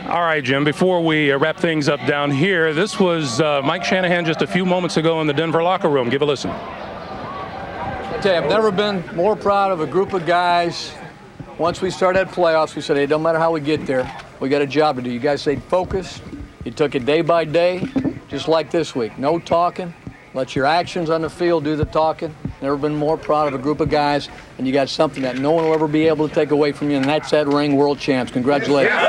All right, Jim, before we wrap things up down here, this was Mike Shanahan just a few moments ago in the Denver locker room. Give a listen. I tell you, I've never been more proud of a group of guys. Once we started playoffs, we said, hey, it don't matter how we get there, we got a job to do. You guys stayed focused. You took it day by day, just like this week. No talking. Let your actions on the field do the talking. Never been more proud of a group of guys, and you got something that no one will ever be able to take away from you, and that's that ring, world champs. Congratulations.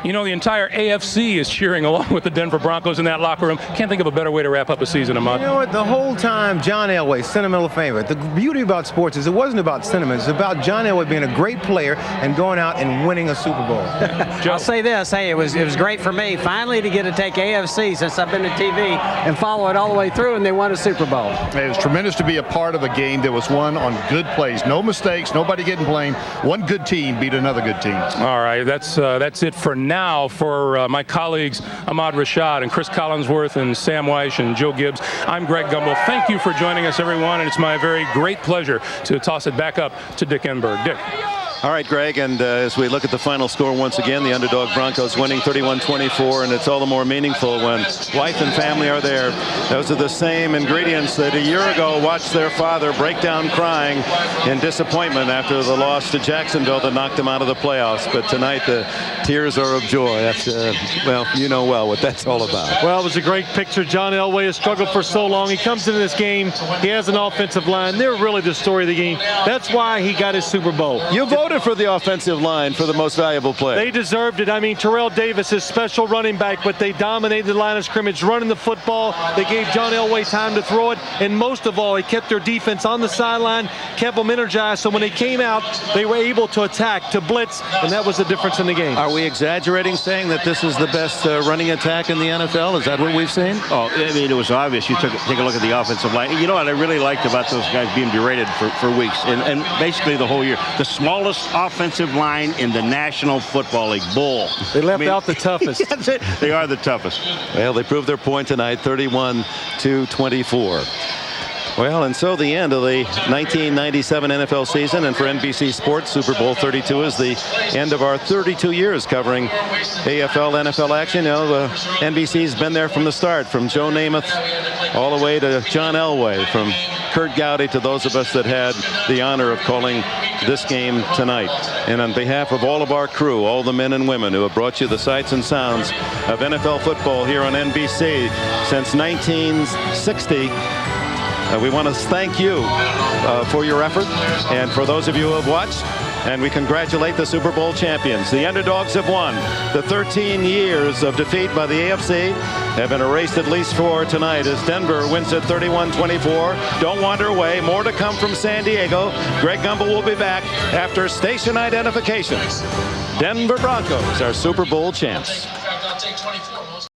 You know, the entire AFC is cheering along with the Denver Broncos in that locker room. Can't think of a better way to wrap up a season, Ahmad. You know what? The whole time, John Elway, sentimental favorite. The beauty about sports is it wasn't about sentiment. It's about John Elway being a great player and going out and winning a Super Bowl. I'll say this. Hey, it was great for me finally to get to take AFC since I've been to TV and follow it all the way through, and they won a Super Bowl. It was tremendous to be a part of a game that was won on good plays. No mistakes, nobody getting blamed. One good team beat another good team. All right, that's it for now for my colleagues Ahmad Rashad and Chris Collinsworth and Sam Weish and Joe Gibbs. I'm Greg Gumbel. Thank you for joining us, everyone, and it's my very great pleasure to toss it back up to Dick Enberg. Dick. All right, Greg, and as we look at the final score once again, the underdog Broncos winning 31-24, and it's all the more meaningful when wife and family are there. Those are the same ingredients that a year ago watched their father break down crying in disappointment after the loss to Jacksonville that knocked them out of the playoffs. But tonight the tears are of joy. After, well, you know well what that's all about. Well, it was a great picture. John Elway has struggled for so long. He comes into this game. He has an offensive line. They're really the story of the game. That's why he got his Super Bowl. You voted for the offensive line for the most valuable player. They deserved it. I mean, Terrell Davis is special running back, but they dominated the line of scrimmage, running the football. They gave John Elway time to throw it, and most of all, he kept their defense on the sideline, kept them energized, so when they came out, they were able to attack, to blitz, and that was the difference in the game. Are we exaggerating saying that this is the best running attack in the NFL? Is that what we've seen? Oh, I mean, it was obvious. You take a look at the offensive line. You know what I really liked about those guys being berated for weeks, and basically the whole year. The smallest offensive line in the National Football League. Bull. They left out the toughest. That's it. They are the toughest. Well, they proved their point tonight, 31-24. Well, and so the end of the 1997 NFL season, and for NBC Sports, Super Bowl 32 is the end of our 32 years covering AFL, NFL action. You know, NBC's been there from the start, from Joe Namath all the way to John Elway, from Kurt Gowdy to those of us that had the honor of calling this game tonight. And on behalf of all of our crew, all the men and women who have brought you the sights and sounds of NFL football here on NBC since 1960, we want to thank you for your effort, and for those of you who have watched, and we congratulate the Super Bowl champions. The underdogs have won. The 13 years of defeat by the AFC have been erased, at least for tonight, as Denver wins at 31-24. Don't wander away. More to come from San Diego. Greg Gumbel will be back after station identifications. Denver Broncos are Super Bowl champs. I'll take 24.